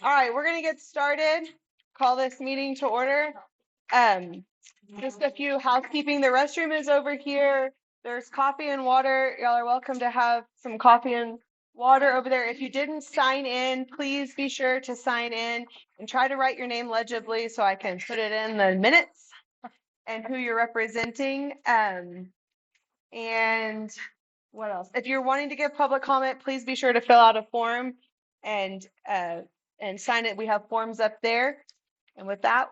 All right, we're gonna get started. Call this meeting to order. Just a few housekeeping. The restroom is over here. There's coffee and water. Y'all are welcome to have some coffee and water over there. If you didn't sign in, please be sure to sign in and try to write your name legibly so I can put it in the minutes and who you're representing. And what else? If you're wanting to give public comment, please be sure to fill out a form and sign it. We have forms up there. And with that,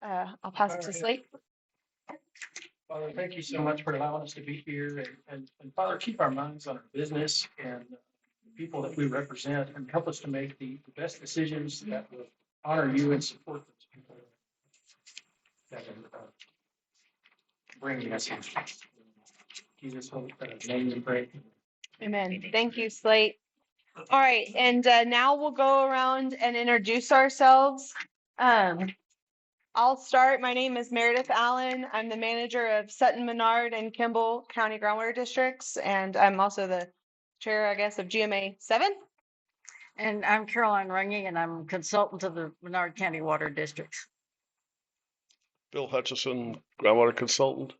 I'll pass it to Slate. Father, thank you so much for allowing us to be here, and Father, keep our minds on our business and the people that we represent, and help us to make the best decisions that will honor you and support those people that are bringing us here. Jesus, name and pray. Amen. Thank you, Slate. All right, and now we'll go around and introduce ourselves. I'll start. My name is Meredith Allen. I'm the manager of Sutton, Menard, and Kimball County Groundwater Districts, and I'm also the chair, I guess, of GMA 7. And I'm Caroline Runge, and I'm consultant to the Menard County Water Districts. Bill Hutchison, groundwater consultant.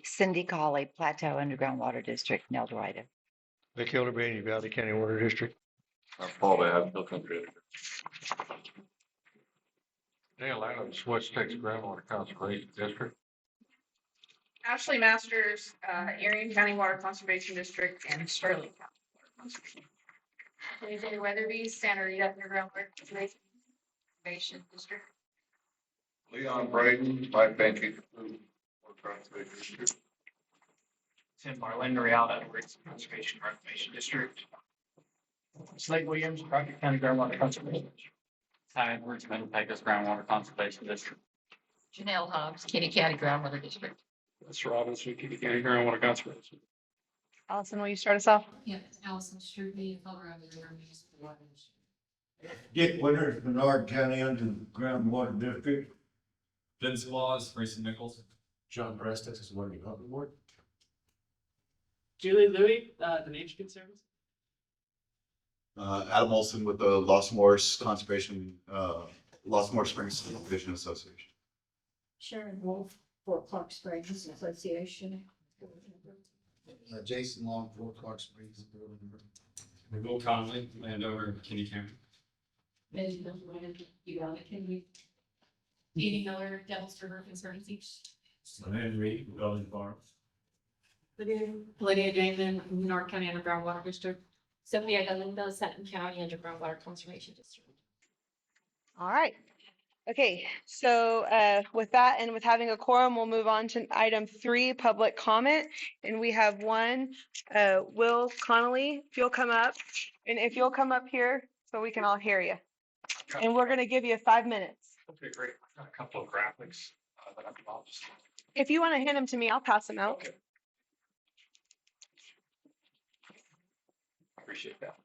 Cindy Colley, Plateau Underground Water District, El Dorado. Vic Hilderbran, Valley County Water District. Paul Babb, Hill Country. Dale Adams, West Texas Groundwater Conservation District. Ashley Masters, Erie County Water Conservation District, and Sterling County Water Conservation. AJ Weatherby, Santa Rita Underground Water Conservation District. Leon Braden, Mike Banky, Tim Marlin, Rialto, Conservation Reclamation District. Slade Williams, Crockett County Groundwater Conservation District. Ty Edwards, Middle Pecos Groundwater Conservation District. Genell Hobbs, Kenny County Groundwater District. Mr. Robinson, Kenny County Groundwater Conservation. Allison, will you start us off? Yeah, Allison Struby, Colorado River Municipal Water District. Dick Winters, Menard County Groundwater District. Vince Laws, Grayson Nichols. John Press, Texas Water Development Board. Julie Louie, the Nature Conservancy. Adam Olson with the Lost Moors Conservation, Lost Moor Springs Division Association. Sharon Wolf, Fort Clark Springs Association. Jason Long, Fort Clark Springs. Will Conley, landowner, Kenny County. Edie Miller, Devil's River Conservancy. Henry, Golden Farm. Lydia Jamin, Menard County Underground Water District. Sophia Galindo, Sutton County Underground Water Conservation District. All right. Okay, so with that and with having a quorum, we'll move on to item 3, public comment. And we have one, Will Connolly, if you'll come up. And if you'll come up here so we can all hear you. And we're going to give you 5 minutes. Okay, great. I've got a couple of graphics that I'll just. If you want to hand them to me, I'll pass them out. Okay. Appreciate that.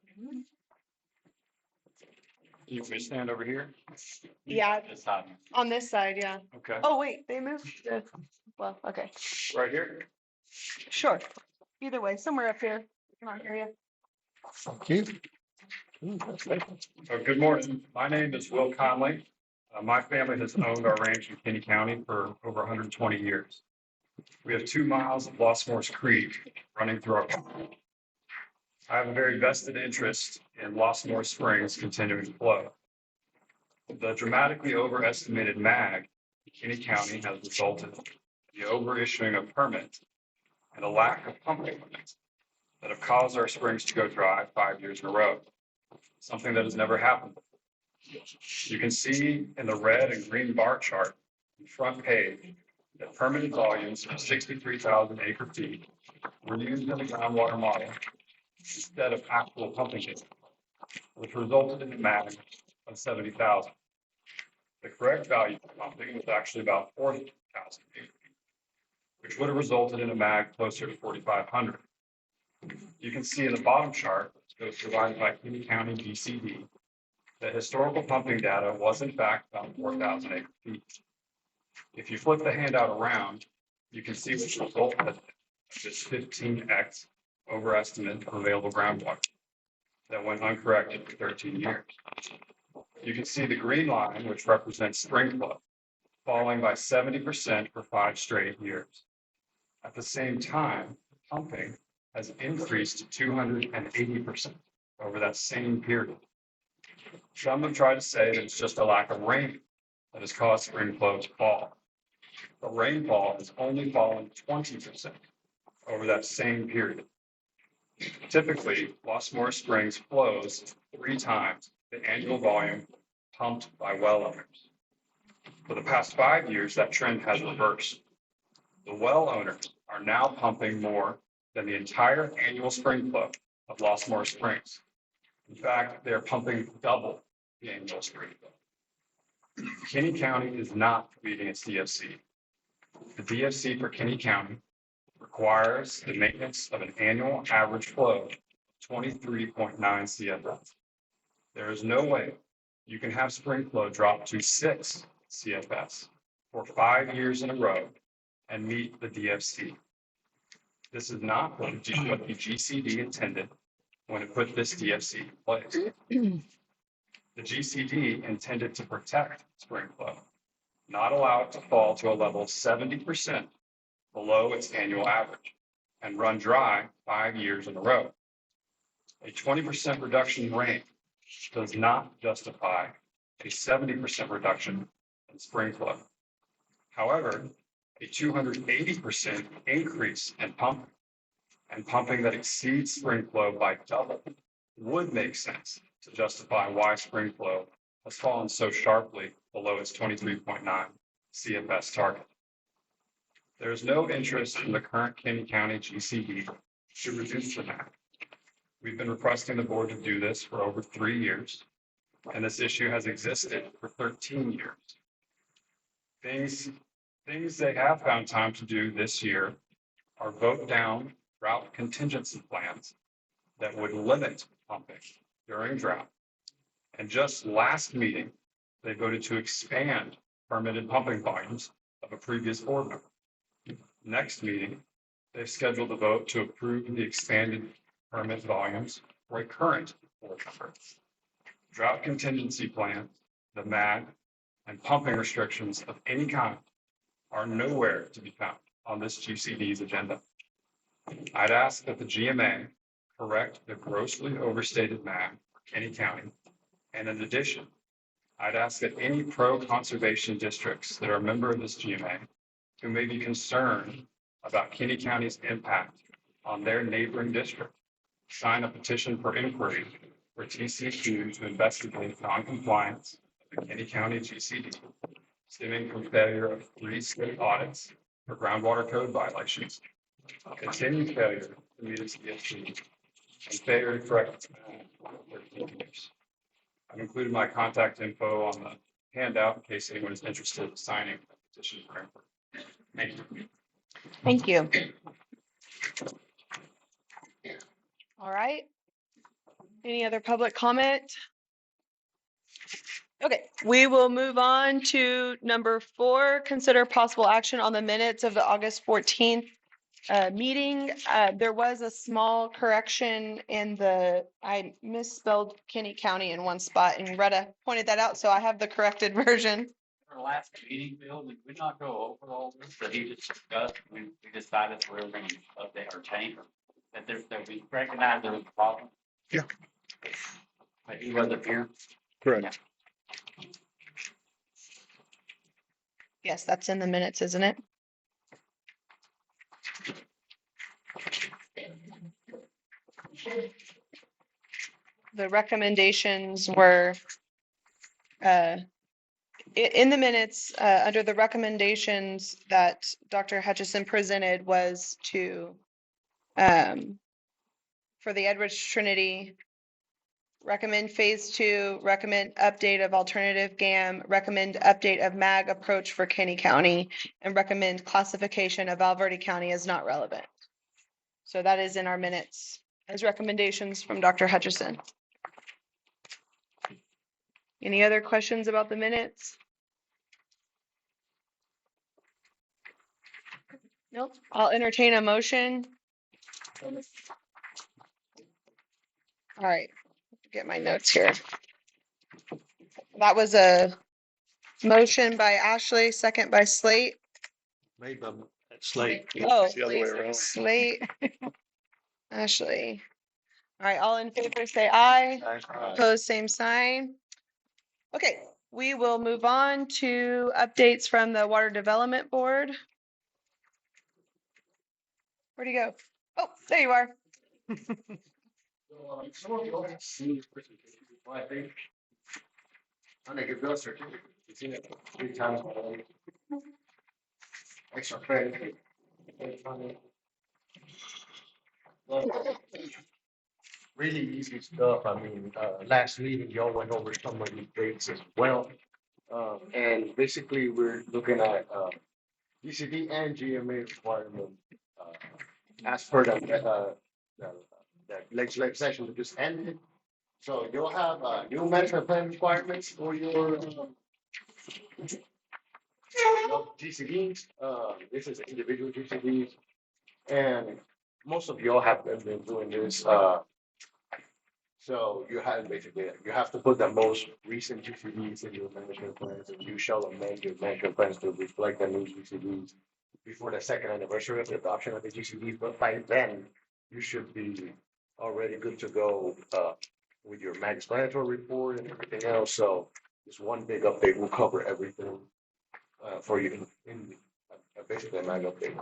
You want me to stand over here? Yeah, This side. on this side, yeah. Okay. Oh, wait, they moved. Well, okay. Right here? Sure. Either way, somewhere up here. Come on, area. Thank you. So good morning. My name is Will Conley. My family has owned our ranch in Kenny County for over 120 years. We have 2 miles of Lost Moors Creek running through our county. I have a very vested interest in Lost Moors Springs continuing to flow. The dramatically overestimated MAG in Kenny County has resulted in the overissuing of permits and a lack of pumping permits that have caused our springs to go dry 5 years in a row, something that has never happened before. You can see in the red and green bar chart on the front page that permitted volumes of 63,000 acre feet were used in the groundwater model instead of actual pumping data, which resulted in a MAG of 70,000. The correct value for pumping was actually about 40,000 acre feet, which would have resulted in a MAG closer to 4,500. You can see in the bottom chart, that was provided by Kenny County DCD, that historical pumping data was in fact about 4,000 acre feet. If you flip the handout around, you can see what the result has been, this 15x overestimate of available groundwater that went uncorrected for 13 years. You can see the green line, which represents spring flow, falling by 70% for 5 straight years. At the same time, pumping has increased 280% over that same period. Some have tried to say that it's just a lack of rain that has caused spring flow to fall. But rainfall has only fallen 20% over that same period. Typically, Los Moras Springs flows 3 times the annual volume pumped by well owners. For the past 5 years, that trend has reversed. The well owners are now pumping more than the entire annual spring flow of Los Moras Springs. In fact, they are pumping double the annual spring flow. Kinney County is not meeting its DFC. The DFC for Kinney County requires the maintenance of an annual average flow of 23.9 CFS. There is no way you can have spring flow drop to 6 CFS for 5 years in a row and meet the DFC. This is not what the GCD intended when it put this DFC in place. The GCD intended to protect spring flow, not allow it to fall to a level 70% below its annual average and run dry 5 years in a row. A 20% reduction in rain does not justify a 70% reduction in spring flow. However, a 280% increase in pumping that exceeds spring flow by double would make sense to justify why spring flow has fallen so sharply below its 23.9 CFS target. There is no interest in the current Kinney County GCD to reduce the MAC. We've been requesting the board to do this for over 3 years, and this issue has existed for 13 years. Things they have found time to do this year are vote down drought contingency plans that would limit pumping during drought. And just last meeting, they voted to expand permitted pumping volumes of a previous board member. Next meeting, they've scheduled a vote to approve the expanded permit volumes for a current board member. Drought contingency plans, the MAG, and pumping restrictions of any kind are nowhere to be found on this GCD's agenda. I'd ask that the GMA correct the grossly overstated MAG for Kinney County. And in addition, I'd ask that any pro-conservation districts that are a member of this GMA who may be concerned about Kinney County's impact on their neighboring district sign a petition for inquiry for TCQ to investigate non-compliance of the Kinney County GCD stemming from failure of 3 state audits for groundwater code violations, continued failure to meet its DFC, and failure to correct its for 13 years. I've included my contact info on the handout in case anyone is interested in signing a petition for inquiry. Thank you. Thank you. All right. Any other public comment? Okay, we will move on to number 4, consider possible action on the minutes of the August 14th meeting. There was a small correction in I misspelled Kinney County in one spot, and Rhetta pointed that out, so I have the corrected version. Our last meeting, Bill, did we not go over all this that he just discussed? We decided we were going to update our change, that we recognized there was a problem. Yeah. But he wasn't here. Correct. Yes, that's in the minutes, isn't it? The recommendations were in the minutes, under the recommendations that Dr. Hutchison presented was to, for the Edwards Trinity, recommend phase 2, recommend update of alternative GAM, recommend update of MAG approach for Kinney County, and recommend classification of Valverde County as not relevant. So that is in our minutes as recommendations from Dr. Hutchison. Any other questions about the minutes? Nope. I'll entertain a motion. All right, get my notes here. That was a motion by Ashley, second by Slate. Made them at Slate. Oh, It's the other way around. Slate. Ashley. All right, all in favor, say aye. Opposed, same sign. Okay, we will move on to updates from the Water Development Board. Where'd he go? Oh, there you are. Some of you all have seen this presentation before, I think. I'm gonna give those certificates. You've seen it 3 times already. Extra credit. Really easy stuff. I mean, last meeting, y'all went over some of these dates as well. And basically, we're looking at, DCD and GMA requirement, as per the legislation that just ended. So you'll have, new management plan requirements for your GCDs. This is individual GCDs. And most of y'all have been doing this, so you have basically, you have to put the most recent GCDs in your management plans, and you shall amend your management plans to reflect the new GCDs before the second anniversary of the adoption of the GCDs, but by then, you should be already good to go, with your max explanatory report and everything else, so this one big update will cover everything, for you in basically a mag update.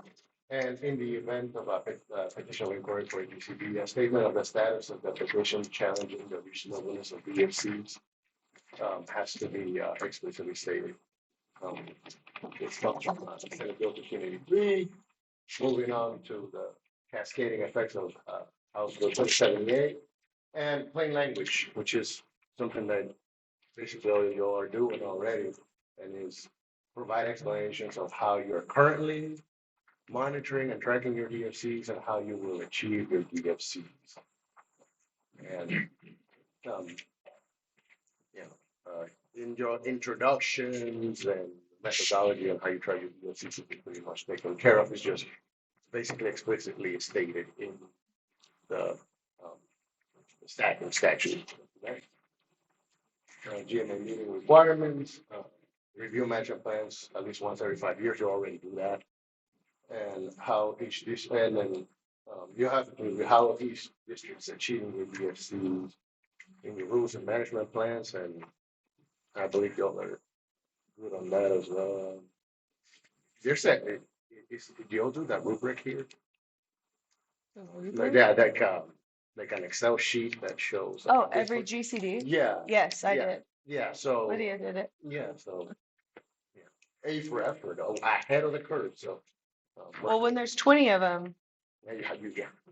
And in the event of a petition inquiry for a GCD, a statement of the status of the petition challenging the reasonableness of DFCs, has to be, explicitly stated. It's comes from, Senate Bill 283, moving on to the cascading effects of, House Bill 278, and plain language, which is something that basically all you all are doing already, and is provide explanations of how you're currently monitoring and tracking your DFCs and how you will achieve your DFCs. And, in your introductions and methodology and how you track your DFCs is pretty much taken care of. It's just basically explicitly stated in the statute. GMA meeting requirements, review management plans at least once every 5 years. You already do that. And how each and then you have to how each district is achieving your DFCs in your rules and management plans, and I believe y'all are good on that as well. There's that. Do y'all do that rubric here? Like, yeah, like an Excel sheet that shows. Oh, every GCD? Yeah. Yes, I did. Yeah. So. Lydia did it. Yeah. So. Yeah. A for effort. Oh, ahead of the curve. So. Well, when there's 20 of them,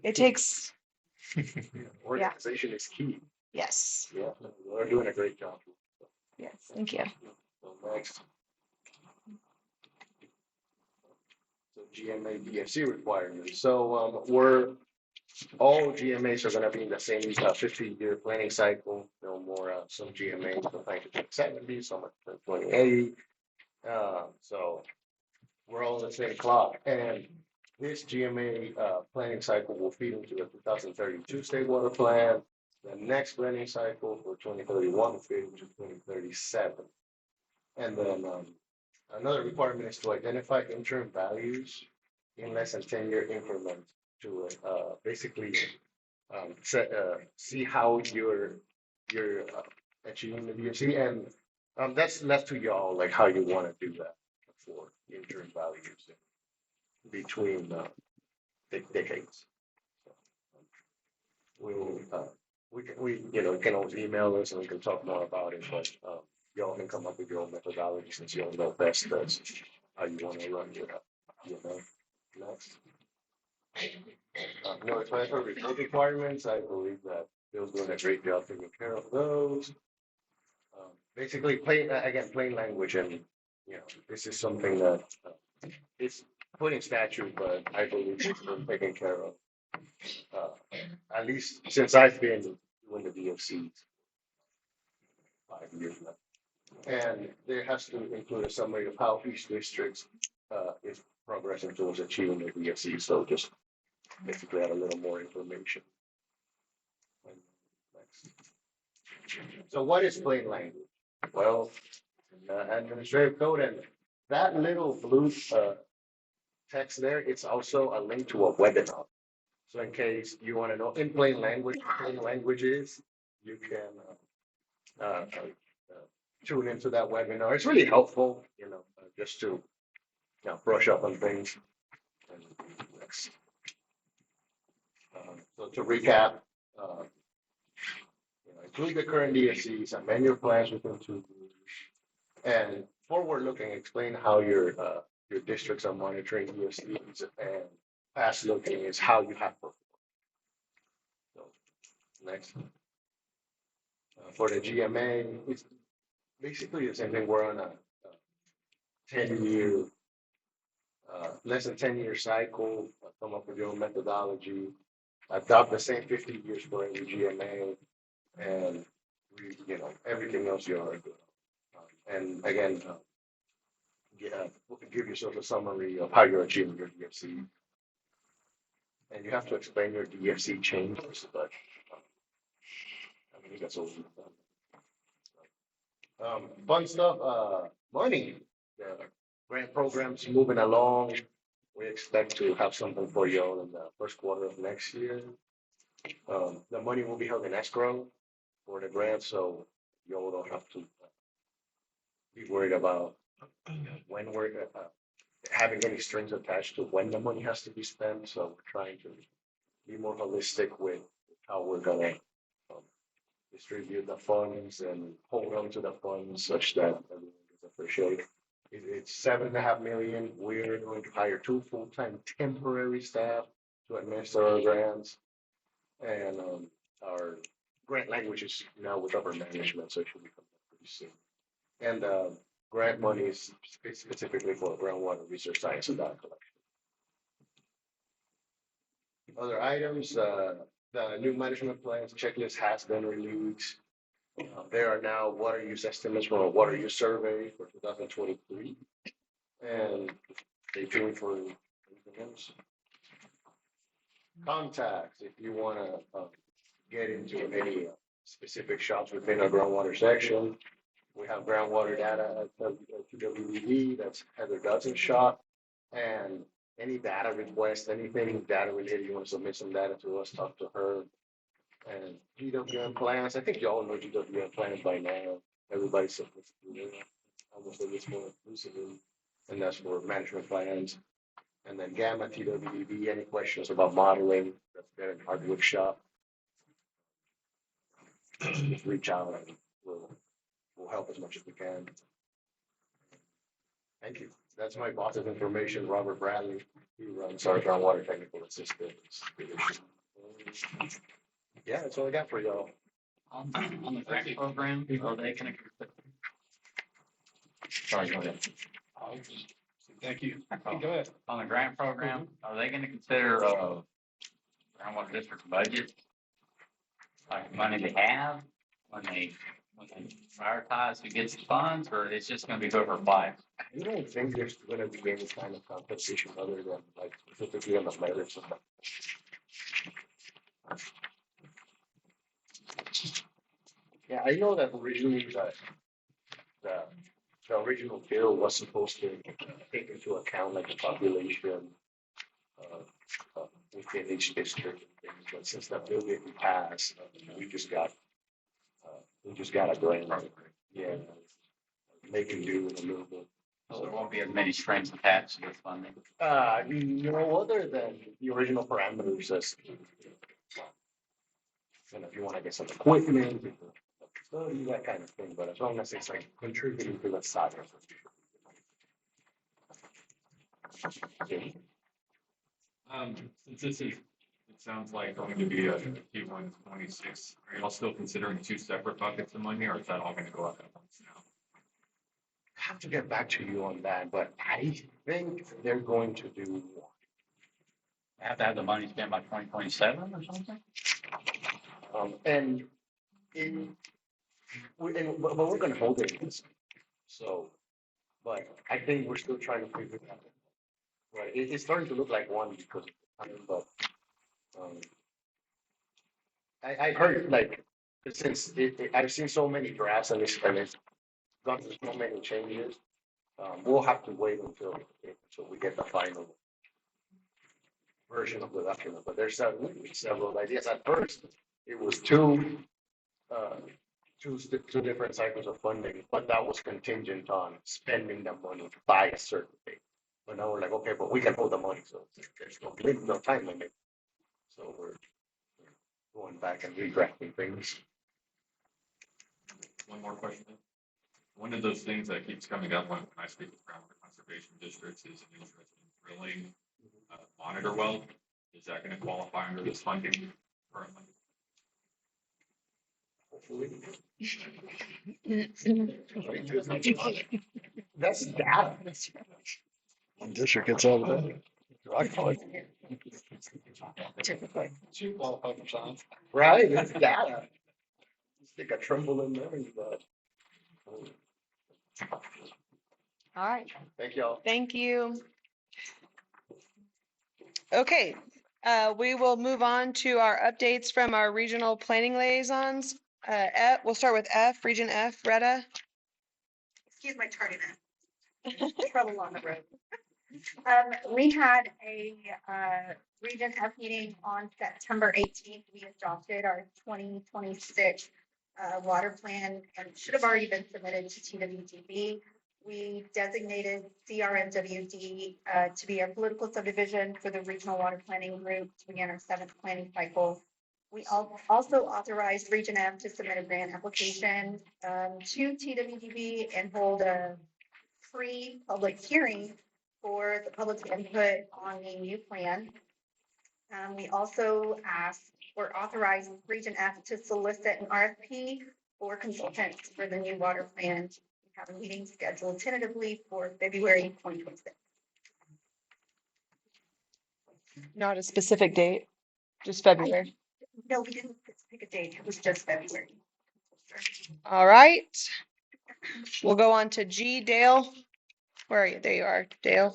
it takes. Organization is key. Yes. Yeah, we're doing a great job. Yes, thank you. So next. So GMA DFC requirements. So all GMAs are going to be in the same 50-year planning cycle. No more, some GMAs are planning to 70, some are 28. So we're all in the same clock. And this GMA planning cycle will feed into the 2032 State Water Plan. The next planning cycle for 2031 will feed into 2037. And then another requirement is to identify interim values in less than 10-year increments to basically see how you're achieving the DFC. And that's left to y'all, like how you want to do that for interim values between decades. We can always email us and we can talk more about it, but y'all can come up with your own methodology since y'all know best how you want to run your next. No explanatory report requirements. I believe that Bill's doing a great job taking care of those. Basically, plain language, and this is something that it's put in statute, but I believe it's been taken care of. At least since I've been doing the DFCs 5 years now. And there has to include a summary of how each district is progressing towards achieving the DFC. So just basically add a little more information. So what is plain language? well, administrative code, and that little blue text there, it's also a link to a webinar. So in case you want to know in plain languages, you can tune into that webinar. It's really helpful, just to brush up on things. And next. So to recap, include the current DFCs, amend your plans within 2 years, and forward-looking, explain how your districts are monitoring DFCs, and past-looking is how you have performed. So next. For the GMA, it's basically the same thing. We're on a 10-year, less than 10-year cycle, come up with your own methodology, adopt the same 50 years for every GMA, and everything else you already do. And again, give yourself a summary of how you're achieving your DFC. And you have to explain your DFC changes, but I think that's all we've done. Fun stuff, money. The grant program's moving along. We expect to have something for you all in the first quarter of next year. The money will be held in escrow for the grant, so you all don't have to be worried about when we're having any strings attached to when the money has to be spent. So we're trying to be more holistic with how we're gonna distribute the funds and hold on to the funds such that everyone is appreciated. It's $7.5 million. We're going to hire 2 full-time temporary staff to administer our grants, and our grant language is now with upper management, so it should be coming up pretty soon. And grant money is specifically for groundwater research, science, and data collection. Other items, the new management plans checklist has been released. There are now water use estimates from a water use survey for 2023. And stay tuned for anything else. Contacts, if you want to get into any specific shops within our groundwater section. We have groundwater data at WWD, that's Heather Dudson's shop. And any data request, anything data related, you want to submit some data to us, talk to her. And GWM plans, I think you all know GWM plans by now. Everybody submits almost at this point exclusively, and that's for management plans. And then GAM at TWDB, any questions about modeling, that's there in Hardwick shop. Just reach out and we'll help as much as we can. Thank you. That's my boss's information, Robert Bradley. He runs our groundwater technical assistance division. Yeah, that's all I got for y'all. On the grant program, are they gonna? Sorry, go ahead. Thank you. Go ahead. On the grant program, are they gonna consider, groundwater district budget? Like money they have, when they prioritize who gets the funds, or it's just gonna be whoever applies? I don't think there's gonna be any kind of competition other than like specifically on the merits of that. Yeah, I know that originally the original bill was supposed to take into account like the population within each district, but since that bill didn't pass, we just got a grant. Yeah, making do with a little bit. So there won't be as many strings attached to this funding. No, other than the original parameters as, if you want to get some equipment, that kind of thing, but as long as it's like contributing to the side. Since this is, it sounds like going to be a Q1 26, are you all still considering 2 separate buckets of money, or is that all going to go out at once now? I have to get back to you on that, but I think they're going to do. Have to have the money spent by 2027 or something? But we're gonna hold it. So, but I think we're still trying to figure it out. Right, it's starting to look like one because, but I heard like since I've seen so many drafts and it's because there's so many changes, we'll have to wait until we get the final version of the document, but there's several ideas. At first, it was two different cycles of funding, but that was contingent on spending the money by a certain date. But now we're like, okay, but we can hold the money, so there's no time limit. So we're going back and redrafting things. One more question. One of those things that keeps coming up when I speak with groundwater conservation districts is an interest in drilling monitor well. Is that going to qualify under this funding currently? Hopefully. That's data. One district gets out of that. I call it. Typically. Right, it's data. Stick a trimble in there and All right. thank y'all. Thank you. Okay, we will move on to our updates from our regional planning liaisons. We'll start with F, Region F, Rhetta. Excuse my tardiness. Trouble on the road. We had a Region F meeting on September 18th. We adopted our 2026 water plan, and it should have already been submitted to TWDB. We designated CRMWD to be our political subdivision for the regional water planning group to begin our 7th planning cycle. We also authorized Region F to submit a grant application to TWDB and hold a pre-public hearing for the public input on the new plan. We also authorized Region F to solicit an RFP for consultants for the new water plan. We have a meeting scheduled tentatively for February 2026. Not a specific date, just February. No, we didn't pick a date. It was just February. All right. We'll go on to G, Dale. Where are you? There you are, Dale.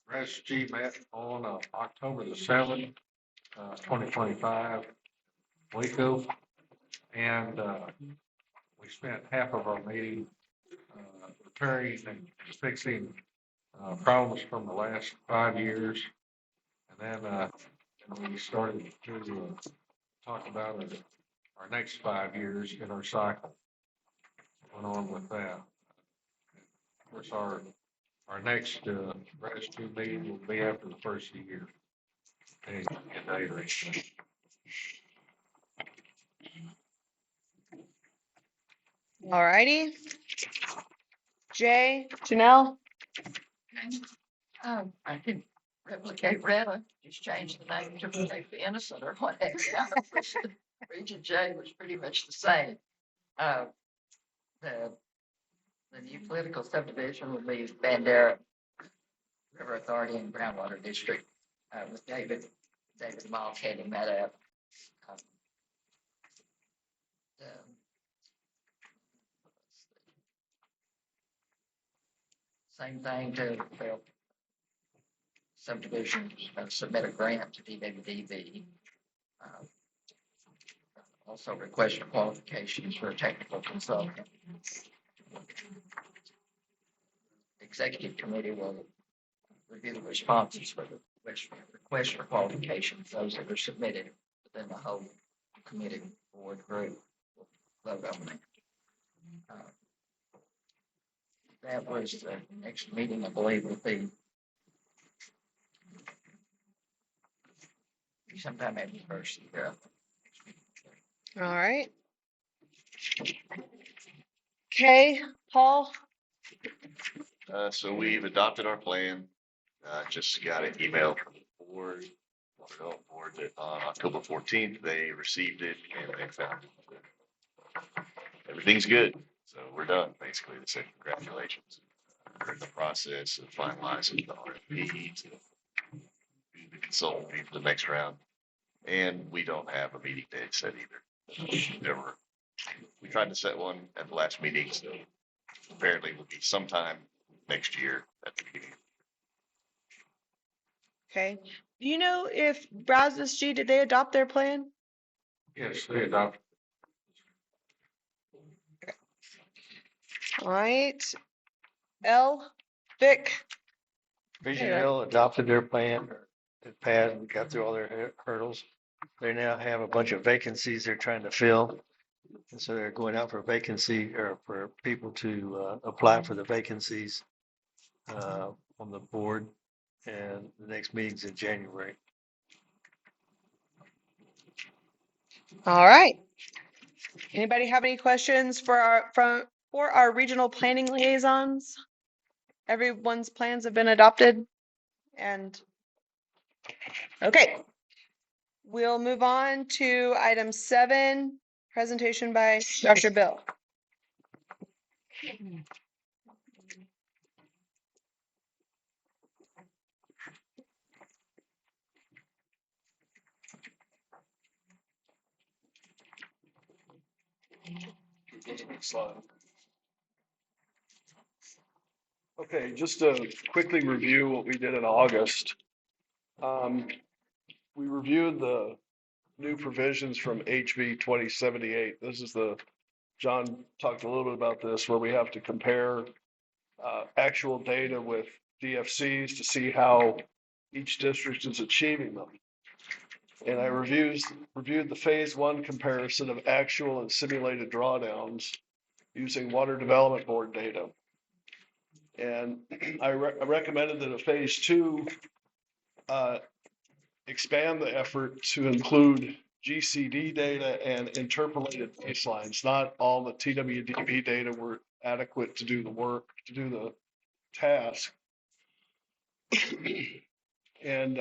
RSG met on October the 7th, 2025, Waco. And we spent half of our meeting repairing and fixing problems from the last 5 years. And then we started to talk about our next 5 years in our cycle. Went on with that. Of course, our next RSG meeting will be after the first of the year. And later. All righty. Jay, Genell. I can replicate Rhetta, just change the name to protect the innocent or whatever. Region J was pretty much the same. The new political subdivision will be Bandera River Authority and Groundwater District with David Moss heading that up. Same thing to subdivisions, submit a grant to DWDB. Also request for qualifications for a technical consultant. Executive committee will review the responses for the request for qualifications, those that are submitted, within the whole committee board group will vote on it. That was the next meeting, I believe, will be sometime after the first year. All right. Okay, Paul. So we've adopted our plan. Just got an email from the board, that on October 14th, they received it and they found everything's good. So we're done, basically. They said congratulations. We're in the process of finalizing the RFP to do the consultant fee for the next round. And we don't have a meeting date set either. We tried to set one at the last meeting, so apparently it will be sometime next year at the beginning. Okay. Do you know if Brazos G, did they adopt their plan? Yes, they adopted. All right. L, Vic. Vision Hill adopted their plan, it passed, we got through all their hurdles. They now have a bunch of vacancies they're trying to fill. And so they're going out for vacancy or for people to apply for the vacancies on the board. And the next meeting's in January. All right. Anybody have any questions for our regional planning liaisons? Everyone's plans have been adopted and okay. We'll move on to item 7, presentation by Dr. Bill. Slide. Okay, just to quickly review what we did in August. We reviewed the new provisions from HB 2078. This is John talked a little bit about this, where we have to compare actual data with DFCs to see how each district is achieving them. And I reviewed the phase 1 comparison of actual and simulated drawdowns using Water Development Board data. And I recommended that a phase 2 expand the effort to include GCD data and interpolated baselines. Not all the TWDB data were adequate to do the work, to do the task. And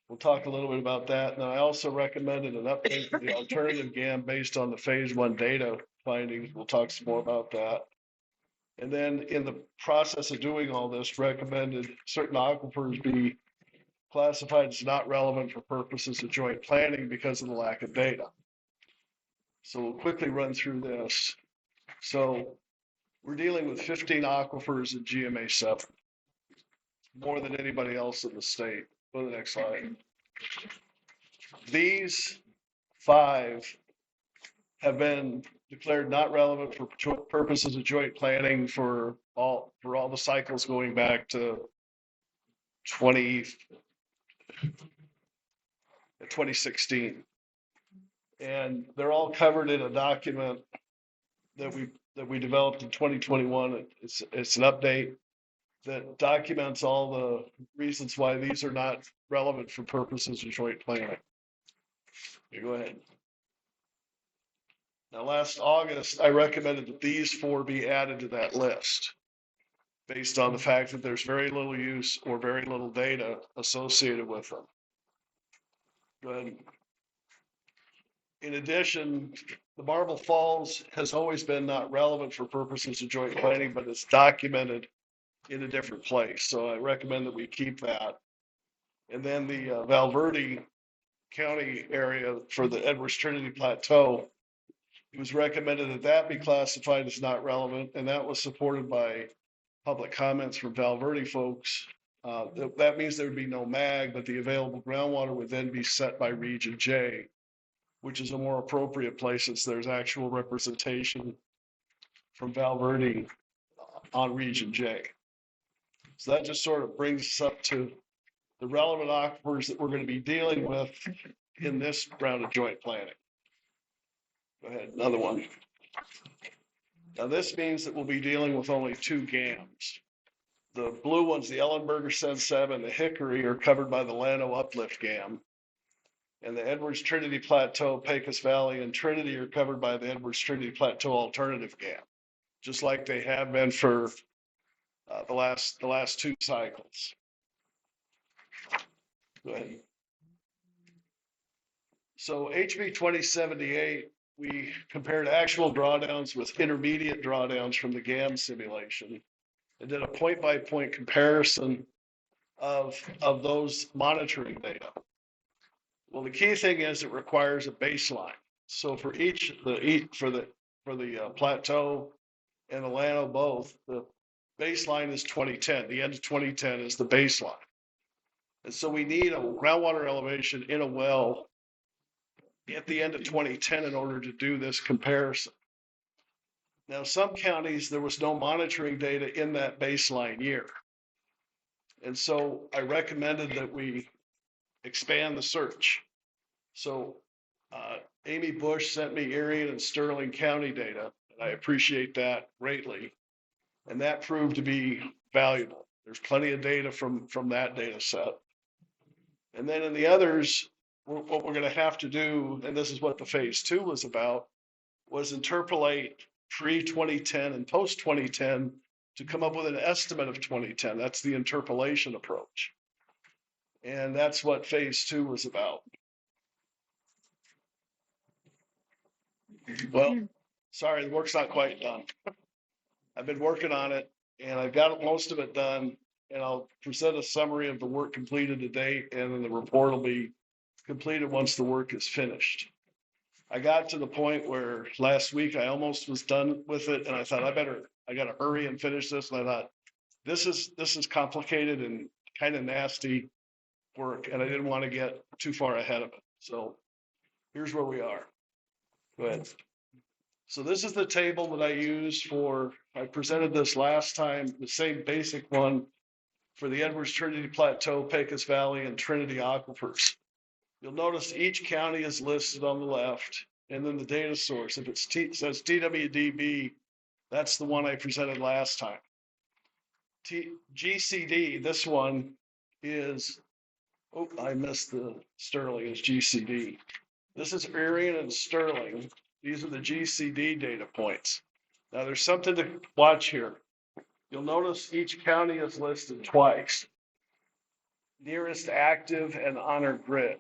we'll talk a little bit about that. And I also recommended an update to the alternative GAM based on the phase 1 data findings. We'll talk some more about that. And then in the process of doing all this, recommended certain aquifers be classified as not relevant for purposes of joint planning because of the lack of data. So we'll quickly run through this. So we're dealing with 15 aquifers in GMA 7, more than anybody else in the state. Go to the next slide. These 5 have been declared not relevant for purposes of joint planning for all the cycles going back to 2016. And they're all covered in a document that we developed in 2021. It's an update that documents all the reasons why these are not relevant for purposes of joint planning. You go ahead. Now, last August, I recommended that these 4 be added to that list based on the fact that there's very little use or very little data associated with them. Go ahead. In addition, the Marble Falls has always been not relevant for purposes of joint planning, but it's documented in a different place. So I recommend that we keep that. And then the Valverde County area for the Edwards Trinity Plateau, it was recommended that that be classified as not relevant, and that was supported by public comments from Valverde folks. That means there would be no MAG, but the available groundwater would then be set by Region J, which is a more appropriate place since there's actual representation from Valverde on Region J. So that just sort of brings us up to the relevant aquifers that we're going to be dealing with in this round of joint planning. Go ahead, another one. Now this means that we'll be dealing with only 2 GAMs. The blue ones, the Ellenberger Sen 7, the Hickory, are covered by the Llano Uplift GAM. And the Edwards Trinity Plateau, Pecos Valley, and Trinity are covered by the Edwards Trinity Plateau Alternative GAM, just like they have been for the last 2 cycles. Go ahead. So HB 2078, we compared actual drawdowns with intermediate drawdowns from the GAM simulation and did a point-by-point comparison of those monitoring data. Well, the key thing is it requires a baseline. So for for the plateau and the Llano both, the baseline is 2010. The end of 2010 is the baseline. And so we need a groundwater elevation in a well at the end of 2010 in order to do this comparison. Now, some counties, there was no monitoring data in that baseline year. And so I recommended that we expand the search. So Amy Bush sent me Erie and Sterling County data, and I appreciate that greatly. And that proved to be valuable. There's plenty of data from that data set. And then in the others, what we're going to have to do, and this is what the phase 2 was about, was interpolate pre-2010 and post-2010 to come up with an estimate of 2010. That's the interpolation approach. And that's what phase 2 was about. Well, sorry, the work's not quite done. I've been working on it and I've got most of it done, and I'll present a summary of the work completed to date, and then the report will be completed once the work is finished. I got to the point where last week I almost was done with it, and I thought I got to hurry and finish this. And I thought, this is complicated and kind of nasty work, and I didn't want to get too far ahead of it. So here's where we are. Go ahead. So this is the table that I used I presented this last time, the same basic one for the Edwards Trinity Plateau, Pecos Valley, and Trinity aquifers. You'll notice each county is listed on the left, and then the data source. If it says TWDB, that's the one I presented last time. GCD, this one is, oh, I missed the Sterling, is GCD. This is Erie and Sterling. These are the GCD data points. Now there's something to watch here. You'll notice each county is listed twice. Nearest active and honor grid.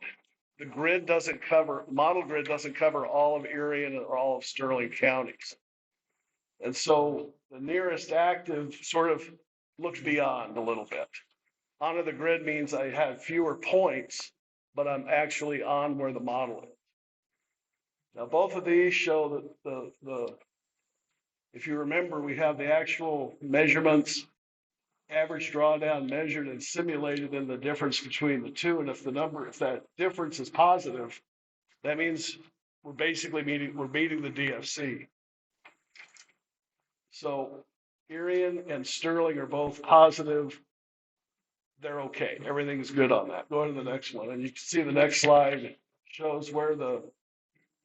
The grid doesn't cover, model grid doesn't cover all of Erie and all of Sterling counties. And so the nearest active sort of looks beyond a little bit. Honor the grid means I have fewer points, but I'm actually on where the model is. Now, both of these show that if you remember, we have the actual measurements, average drawdown measured and simulated, and the difference between the two. And if that difference is positive, that means we're basically meeting the DFC. So Erie and Sterling are both positive. They're okay. Everything's good on that. Go to the next one. And you can see the next slide shows where the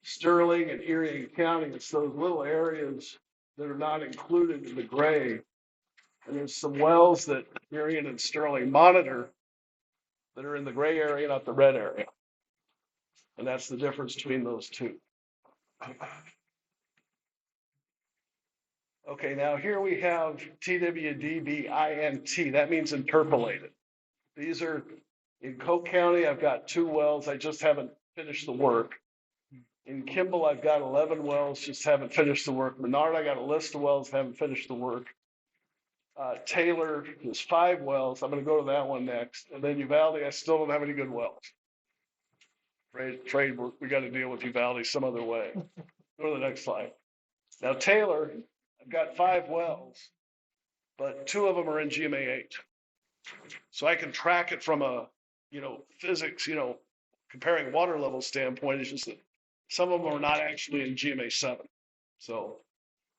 Sterling and Erie County, it's those little areas that are not included in the gray. And there's some wells that Erie and Sterling monitor that are in the gray area, not the red area. And that's the difference between those two. Okay, now here we have TWDB-INT. That means interpolated. These are in Coke County. I've got 2 wells. I just haven't finished the work. In Kimball, I've got 11 wells, just haven't finished the work. Menard, I got a list of wells, haven't finished the work. Taylor is 5 wells. I'm going to go to that one next. And then Uvalde, I still don't have any good wells. Afraid we got to deal with Uvalde some other way. Go to the next slide. Now, Taylor, I've got 5 wells, but 2 of them are in GMA 8. So I can track it from a, physics, comparing water level standpoint. It's just that some of them are not actually in GMA 7. So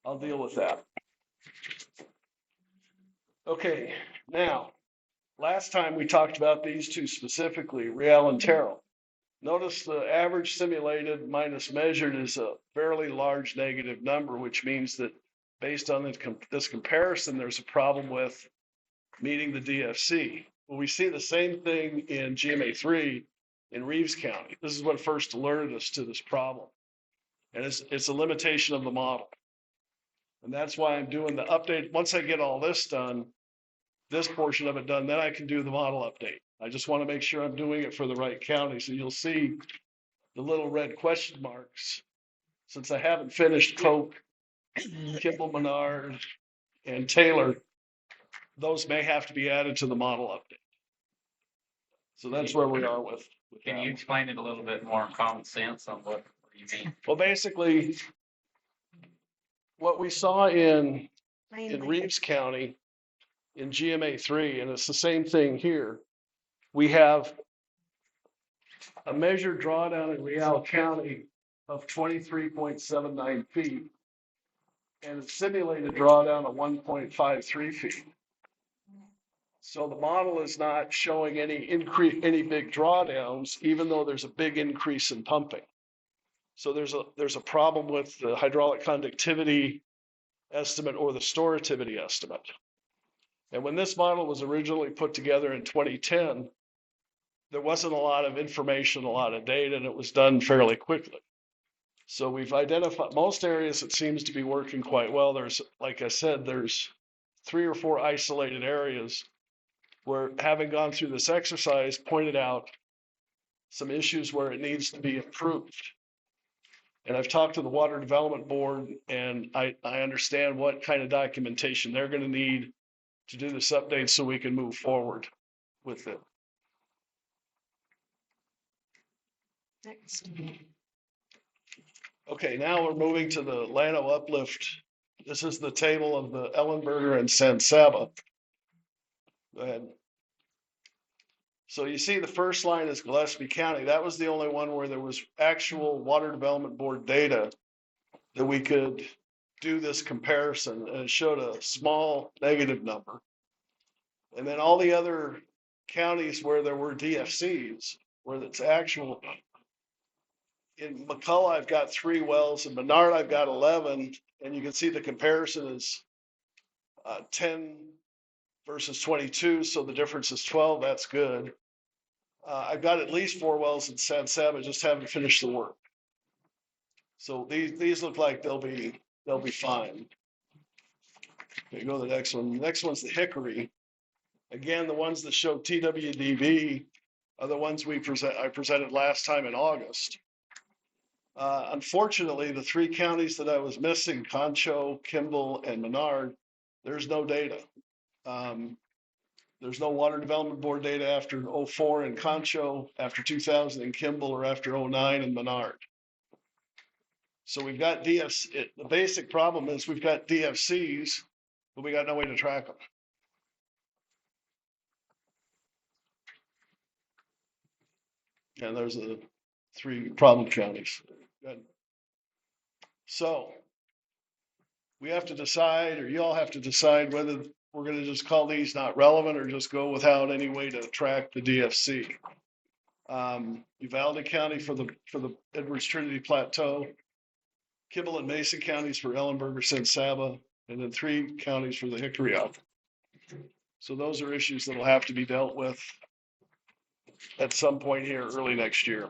I'll deal with that. Okay, now, last time we talked about these 2 specifically, Real and Terrell. Notice the average simulated minus measured is a fairly large negative number, which means that based on this comparison, there's a problem with meeting the DFC. Well, we see the same thing in GMA 3 in Reeves County. This is what first alerted us to this problem. And it's a limitation of the model. And that's why I'm doing the update. Once I get all this done, this portion of it done, then I can do the model update. I just want to make sure I'm doing it for the right county. So you'll see the little red question marks. Since I haven't finished Coke, Kimball, Menard, and Taylor, those may have to be added to the model update. So that's where we are with Can you explain it a little bit more in common sense on what you mean? Well, basically, what we saw in Reeves County in GMA 3, and it's the same thing here, we have a measured drawdown in Real County of 23.79 feet. and it simulated drawdown of 1.53 feet. So the model is not showing any big drawdowns, even though there's a big increase in pumping. So there's a problem with the hydraulic conductivity estimate or the storativity estimate. And when this model was originally put together in 2010, there wasn't a lot of information, a lot of data, and it was done fairly quickly. So we've identified most areas it seems to be working quite well. There's, like I said, there's 3 or 4 isolated areas where, having gone through this exercise, pointed out some issues where it needs to be improved. And I've talked to the Water Development Board, and I understand what kind of documentation they're going to need to do this update so we can move forward with it. Next. Okay, now we're moving to the Llano uplift. This is the table of the Ellenberger and San Saba. Go ahead. So you see the first line is Gillespie County. That was the only one where there was actual Water Development Board data that we could do this comparison, and it showed a small negative number. And then all the other counties where there were DFCs, where it's actual. In McCullough, I've got 3 wells. In Menard, I've got 11. And you can see the comparison is 10 versus 22. So the difference is 12. That's good. I've got at least 4 wells in San Saba, just haven't finished the work. So these look like they'll be fine. Okay, go to the next one. The next one's the Hickory. Again, the ones that show TWDV are the ones I presented last time in August. Unfortunately, the 3 counties that I was missing, Concho, Kimball, and Menard, there's no data. There's no Water Development Board data after 04 in Concho, after 2000 in Kimball, or after 09 in Menard. So we've got DFCs. The basic problem is we've got DFCs, but we got no way to track them. And there's the 3 problem counties. Good. So we have to decide, or you all have to decide, whether we're going to just call these not relevant or just go without any way to track the DFC. Uvalde County for the Edwards Trinity Plateau, Kimball and Mason counties for Ellenberger, San Saba, and then 3 counties for the Hickory Up. So those are issues that will have to be dealt with at some point here early next year.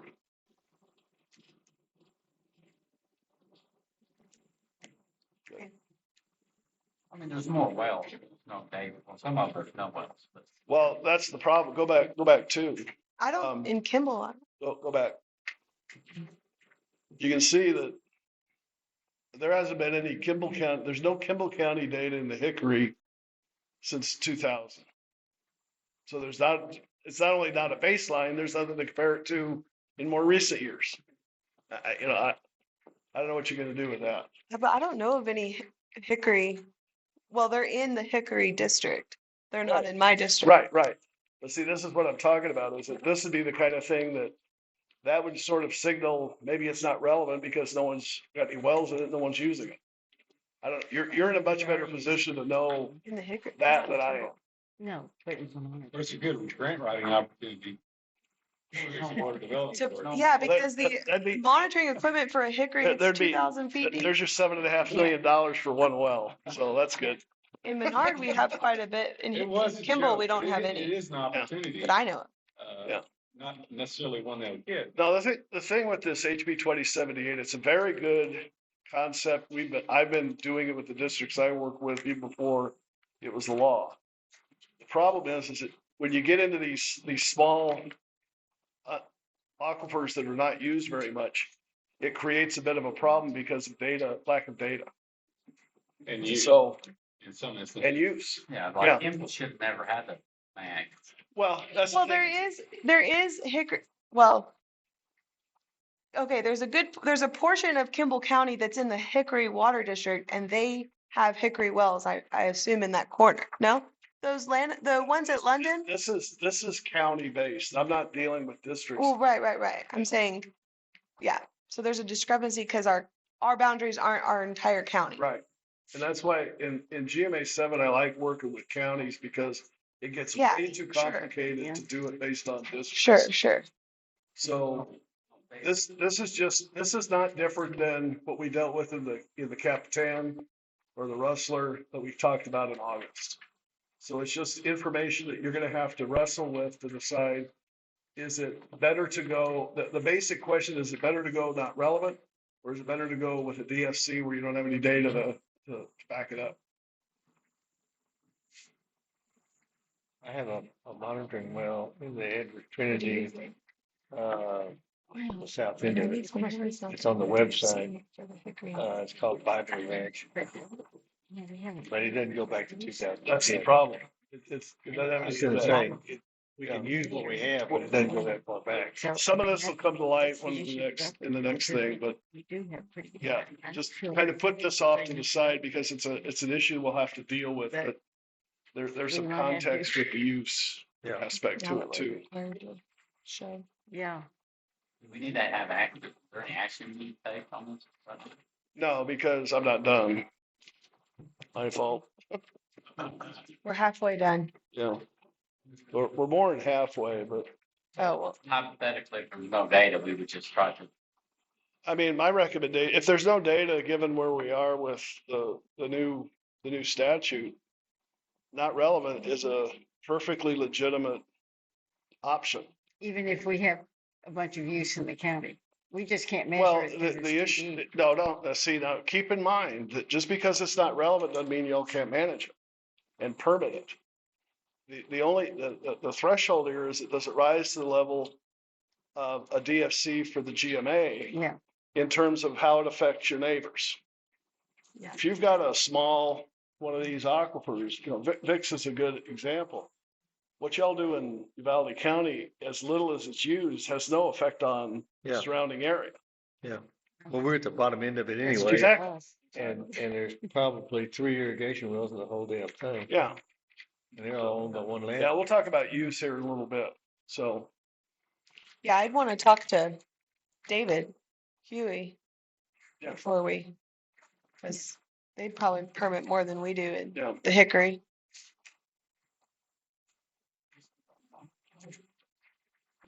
I mean, there's more wells, no data. Well, some of there's no wells, but. Well, that's the problem. Go back 2. I don't, in Kimball. Go back. You can see that there hasn't been any Kimball County. There's no Kimball County data in the Hickory since 2000. So it's not only not a baseline, there's nothing to compare it to in more recent years. I don't know what you're going to do with that. But I don't know of any Hickory. Well, they're in the Hickory district. They're not in my district. Right. But see, this is what I'm talking about, is that this would be the kind of thing that would sort of signal maybe it's not relevant because no one's got any wells in it, no one's using it. I don't. You're in a much better position to know in the Hickory that than I am. No. It's a good grant writing opportunity. Yeah, because the monitoring equipment for a Hickory is 2,000 feet deep. There's your $7.5 million for 1 well, so that's good. In Menard, we have quite a bit. In Kimball, we don't have any. It is an opportunity. But I know it. Not necessarily one they'll get. No, the thing with this HB 2078, it's a very good concept. I've been doing it with the districts I work with even before it was the law. The problem is that when you get into these small aquifers that are not used very much, it creates a bit of a problem because of lack of data. And use. So, in some instances. And use. Yeah, like Kimball should never have the mag. Well, that's there is Hickory. Well, okay, there's a portion of Kimball County that's in the Hickory Water District, and they have Hickory wells, I assume, in that corner. No? The ones at London? This is county based. I'm not dealing with districts. Oh, right. I'm saying, yeah. So there's a discrepancy because our boundaries aren't our entire county. Right. And that's why in GMA 7, I like working with counties because it gets Yeah, way too sure. complicated to do it based on districts. Sure. So this is not different than what we dealt with in the Capitan or the Rustler that we talked about in August. So it's just information that you're gonna have to wrestle with to decide, is it better to go, the basic question, is it better to go not relevant? Or is it better to go with a DFC where you don't have any data to back it up? I have a monitoring well in the Edward Trinity, the south end of it. It's on the website. It's called Bible Ranch. But it doesn't go back to 2000. That's the problem. It doesn't have I was any gonna data. say, we can use what we have, but it doesn't go that far back. Some of this will come to light in the next thing, but yeah, just kind of put this off to the side because it's an issue we'll have to deal with, but there's some context with the use aspect to it too. Yeah. Do we need to have action, is there any action we take on this subject? No, because I'm not done. My fault. We're halfway done. Yeah. We're more than halfway, but Oh, well, Hypothetically, if there's no data, we would just try to. I mean, my recommendation, if there's no data, given where we are with the new statute, not relevant is a perfectly legitimate option. Even if we have a bunch of use in the county, we just can't measure Well, it. 'Cause it's the too issue, deep. no, see, now, keep in mind that just because it's not relevant doesn't mean y'all can't manage it and permit it. The threshold here is, does it rise to the level of a DFC for the GMA Yeah. in terms of how it affects your neighbors? Yeah. If you've got a small, one of these aquifers, Vic's is a good example. What y'all do in Uvalde County, as little as it's used, has no effect on the Yeah. surrounding area. Yeah. Well, we're at the bottom end of it anyway. Exactly. And there's probably 3 irrigation wells in the whole damn thing. Yeah. And they're all owned by one land. Yeah, we'll talk about use here in a little bit. So, yeah, I'd want to talk to David Huey yeah. before because they'd probably permit more than we do in Yeah. the Hickory.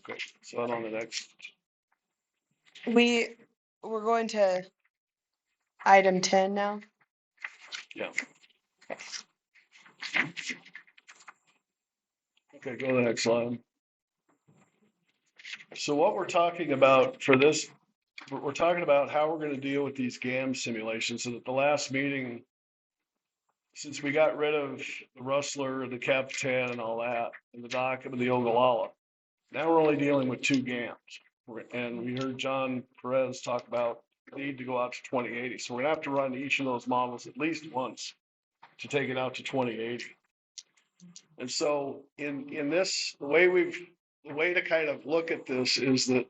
Okay, so on the next. We're going to item 10 now. Yeah. Okay, go to the next slide. So what we're talking about for this, we're talking about how we're going to deal with these GAM simulations. And at the last meeting, since we got rid of the Rustler, the Capitan and all that, and the Dock and the Ogallala, now we're only dealing with 2 GAMs. And we heard John Perez talk about the need to go out to 2080. So we're gonna have to run each of those models at least once to take it out to 2080. And so in this, the way to kind of look at this is that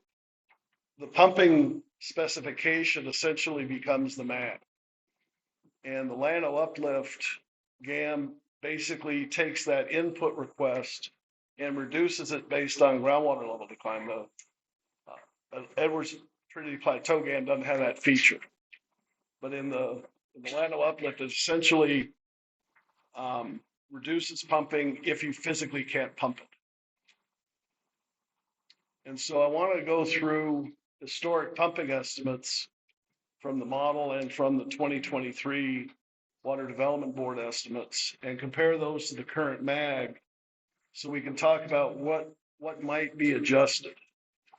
the pumping specification essentially becomes the MAG. And the Llano uplift GAM basically takes that input request and reduces it based on groundwater level decline. The Edwards Trinity Plateau GAM doesn't have that feature. But in the Llano uplift, it essentially reduces pumping if you physically can't pump it. And so I want to go through historic pumping estimates from the model and from the 2023 Water Development Board estimates and compare those to the current MAG so we can talk about what might be adjusted.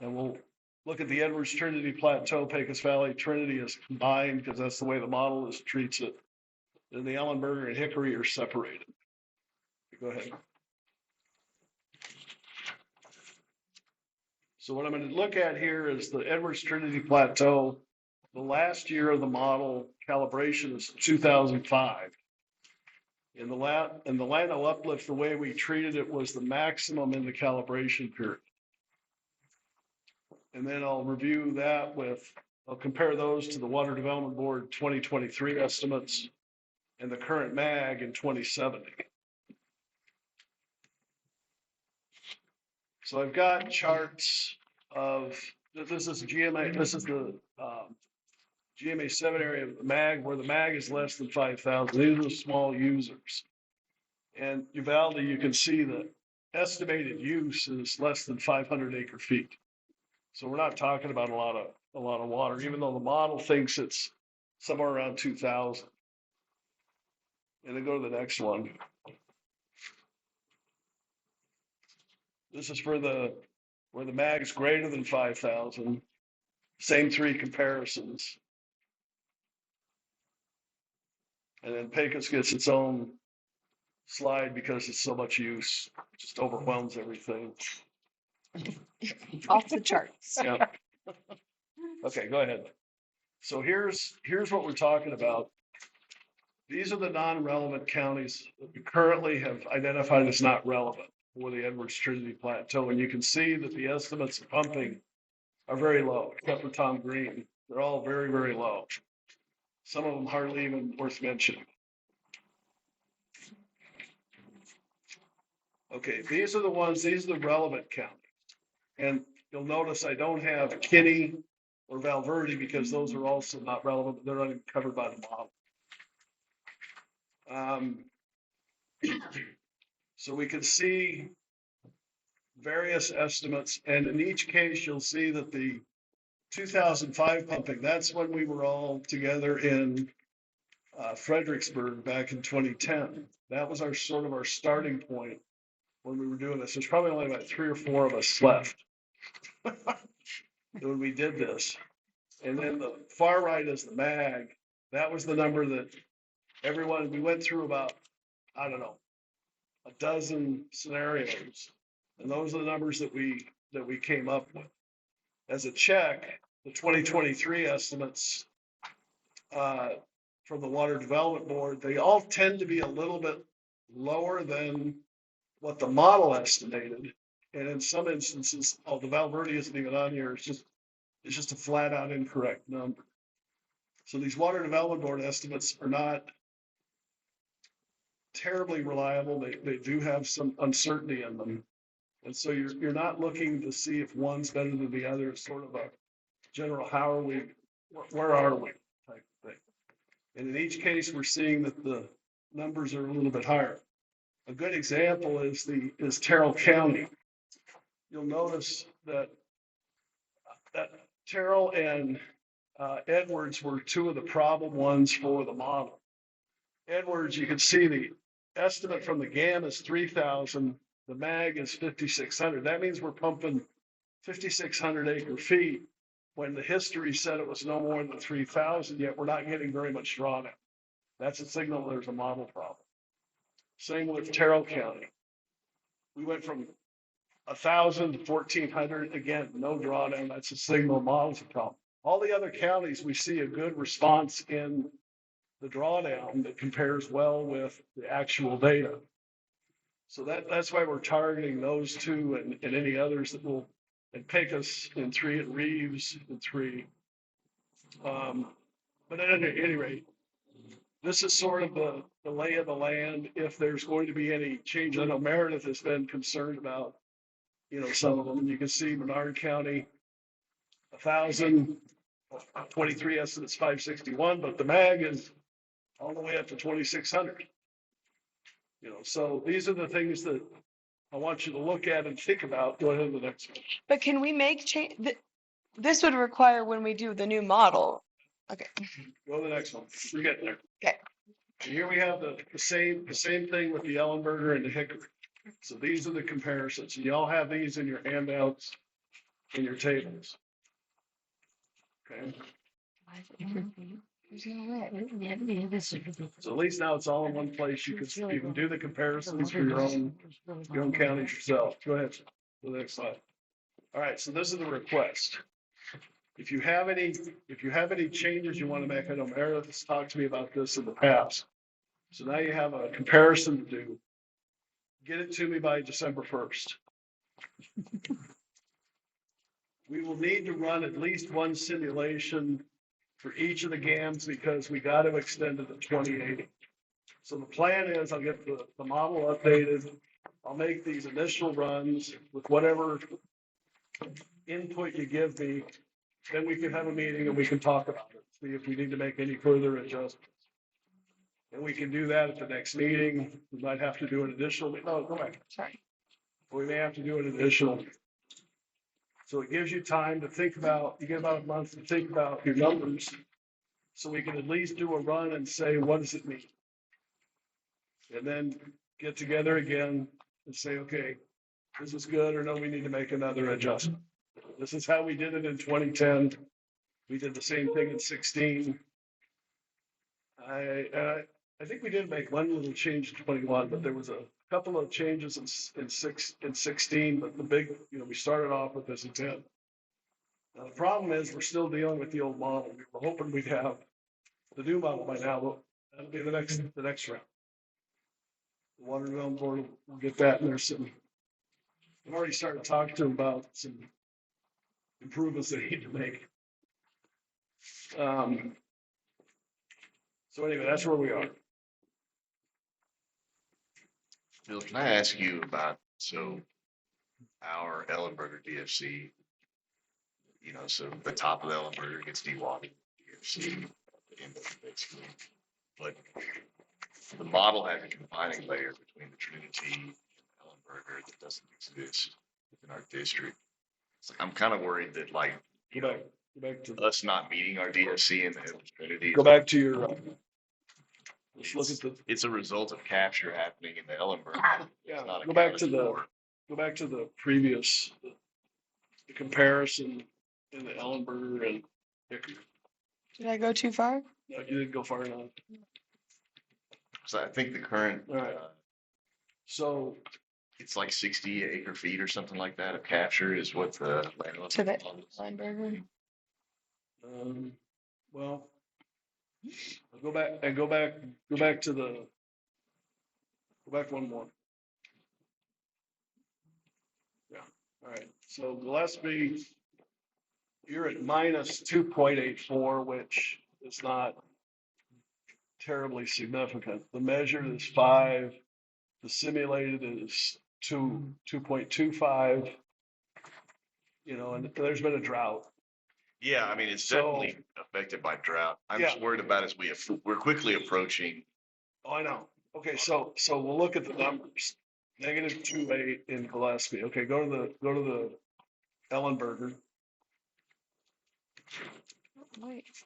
And we'll look at the Edwards Trinity Plateau, Pecos Valley Trinity as combined because that's the way the model treats it. And the Ellenberger and Hickory are separated. Go ahead. So what I'm going to look at here is the Edwards Trinity Plateau. The last year of the model calibration is 2005. In the Llano uplift, the way we treated it was the maximum in the calibration period. And then I'll review that I'll compare those to the Water Development Board 2023 estimates and the current MAG in 2070. So I've got charts of, this is GMA, this is the GMA 7 area, the MAG, where the MAG is less than 5,000. These are the small users. And Uvalde, you can see the estimated use is less than 500 acre feet. So we're not talking about a lot of water, even though the model thinks it's somewhere around 2,000. And then go to the next one. This is for where the MAG is greater than 5,000. Same three comparisons. And then Pecos gets its own slide because it's so much use, it just overwhelms everything. Off the charts. Yeah. Okay, go ahead. So here's what we're talking about. These are the non-relevant counties that we currently have identified as not relevant for the Edwards Trinity Plateau. And you can see that the estimates of pumping are very low, except for Tom Green. They're all very, very low. Some of them hardly even worth mentioning. Okay, these are the relevant counties. And you'll notice I don't have Kinney or Valverde because those are also not relevant. They're not even covered by the model. So we can see various estimates, and in each case, you'll see that the 2005 pumping, that's when we were all together in Fredericksburg back in 2010. That was our sort of our starting point when we were doing this. There's probably only about 3 or 4 of us left when we did this. And then the far right is the MAG. That was the number that we went through about, I don't know, a dozen scenarios. And those are the numbers that we came up with. As a check, the 2023 estimates from the Water Development Board, they all tend to be a little bit lower than what the model estimated. And in some instances, the Valverde isn't even on here. It's just a flat out incorrect number. So these Water Development Board estimates are not terribly reliable. They do have some uncertainty in them. And so you're not looking to see if one's better than the other. It's sort of a general, how are we, where are we type of thing. And in each case, we're seeing that the numbers are a little bit higher. A good example is Terrell County. You'll notice that Terrell and Edwards were 2 of the problem ones for the model. Edwards, you can see the estimate from the GAM is 3,000. The MAG is 5,600. That means we're pumping 5,600 acre feet when the history said it was no more than 3,000, yet we're not getting very much drawdown. That's a signal there's a model problem. Same with Terrell County. We went from 1,000 to 1,400. Again, no drawdown. That's a signal model's a problem. All the other counties, we see a good response in the drawdown that compares well with the actual data. So that's why we're targeting those 2 and any others that will, and Pecos in 3, and Reeves in 3. But at any rate, this is sort of the lay of the land. If there's going to be any change, I know Meredith has been concerned about, some of them. You can see Menard County, 1,000, 23 estimates 561, but the MAG is all the way up to 2,600. So these are the things that I want you to look at and think about. Go ahead to the next one. But can we make change? This would require when we do the new model. Okay. Go to the next one. We're getting there. Okay. And here we have the same thing with the Ellenberger and the Hickory. So these are the comparisons. And you all have these in your handouts, in your tables. Okay. So at least now it's all in one place. You can do the comparisons for your own counties yourself. Go ahead to the next slide. All right, so this is the request. If you have any changes you want to make, I know Meredith has talked to me about this in the past. So now you have a comparison to do. Get it to me by December 1st. We will need to run at least one simulation for each of the GAMs because we got to extend it to 2080. So the plan is I'll get the model updated. I'll make these initial runs with whatever input you give me. then we can have a meeting and we can talk about it, see if we need to make any further adjustments. And we can do that at the next meeting. We might have to do an additional, no, go back. Sorry. We may have to do an additional. So it gives you time to think about, you get about a month to think about your numbers. So we can at least do a run and say, what does it mean? And then get together again and say, okay, this is good, or no, we need to make another adjustment. This is how we did it in 2010. We did the same thing in 16. I think we did make one little change in 21, but there was a couple of changes in 16, but the big, we started off with this in 10. Now, the problem is we're still dealing with the old model. We were hoping we'd have the new model by now, but that'll be the next round. The water development board will get that, and there's some, I've already started talking to them about some improvements they need to make. So anyway, that's where we are. Bill, can I ask you about, so our Ellenberger DFC, so the top of the Ellenberger gets dewatered, DFC, basically. But the model has a confining layer between the Trinity and Ellenberger that doesn't exist within our district. So I'm kind of worried that Go back to us not meeting our DFC in the Trinity. go back to your. Let's look at the. It's a result of capture happening in the Ellenberger. Yeah, not go back to accounted the. Go back to the previous, the comparison in the Ellenberger and Hector. Did I go too far? No, you didn't go far enough. So I think the current, All right. So it's like 60 acre feet or something like that of capture is what the land. To the Lineberger. Well, go back one more. Yeah, all right. So Gillespie, you're at minus 2.84, which is not terribly significant. The measured is 5. The simulated is 2.25. And there's been a drought. Yeah, I mean, it's So- definitely affected by drought. I'm just worried about as we're quickly approaching. Oh, I know. Okay, so we'll look at the numbers. Negative 2.8 in Gillespie. Okay, go to the Ellenberger. Wait.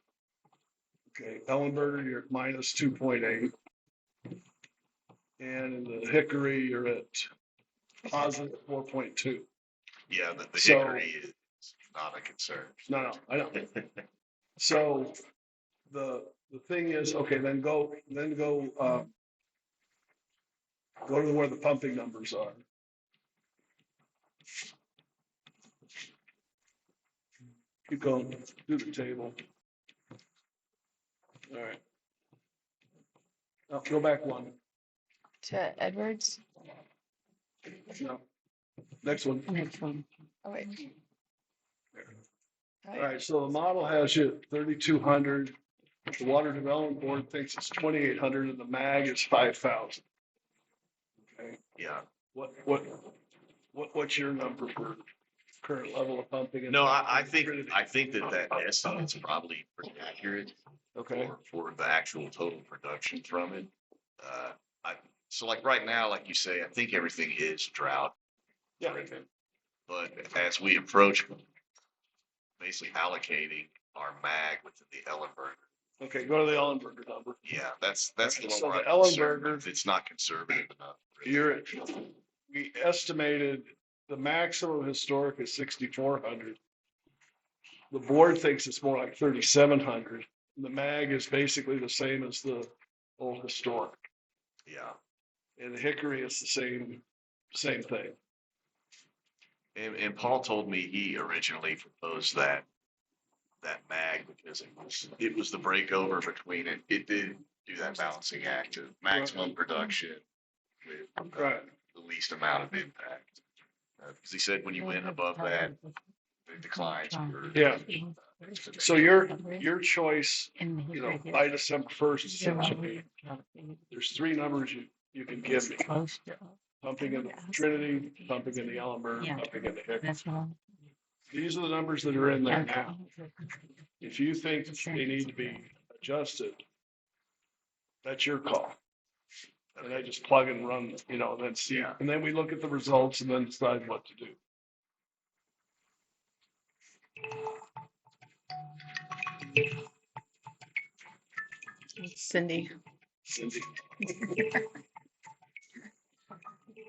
Okay, Ellenberger, you're at minus 2.8. And in the Hickory, you're at positive 4.2. Yeah, the So- hickory is not a concern. No, I know. So the thing is, okay, then go to where the pumping numbers are. Keep going, do the table. All right. Now go back one. To Edwards. No. Next one. Next one. Oh, wait. All right, so the model has you at 3,200. The Water Development Board thinks it's 2,800 and the MAG is 5,000. Okay, Yeah. What's your number for current level of pumping? No, I think that estimate's probably pretty accurate. Okay. For the actual total production from it. So like right now, like you say, I think everything is drought driven. But as we approach basically allocating our MAG within the Ellenberger. Okay, go to the Ellenberger number. Yeah, that's the Right, one so where the I'm concerned Ellenberger- with. It's not conservative enough. We estimated the maximum historic is 6,400. The board thinks it's more like 3,700. The MAG is basically the same as the old historic. Yeah. And the Hickory is the same thing. And Paul told me he originally proposed that MAG because it was the breakover between it. It did do that balancing act of maximum production with the least amount of impact. Because he said when you went above that, the declines were. Yeah. So your choice, by December 1st, essentially, there's 3 numbers you can give me. Pumping in the Trinity, pumping in the Ellenberger, pumping in the Hickory. these are the numbers that are in there now. If you think they need to be adjusted, that's your call. And I just plug and run, you know, and then see, and then we look at the results and then decide what to do. Cindy. Cindy.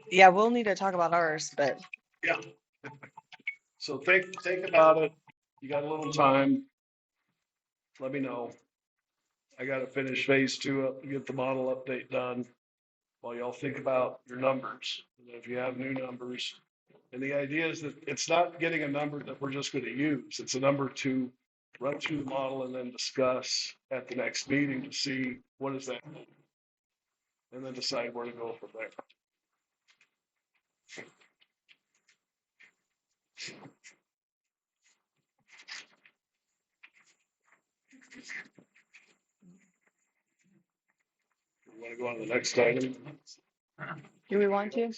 Yeah, we'll need to talk about ours, but Yeah. So think about it. You got a little time. Let me know. I gotta finish phase 2 up and get the model update done while y'all think about your numbers. And if you have new numbers, and the idea is that it's not getting a number that we're just gonna use. It's a number to run through the model and then discuss at the next meeting to see what does that mean. And then decide where to go from there. We want to go on to the next item. do we want to?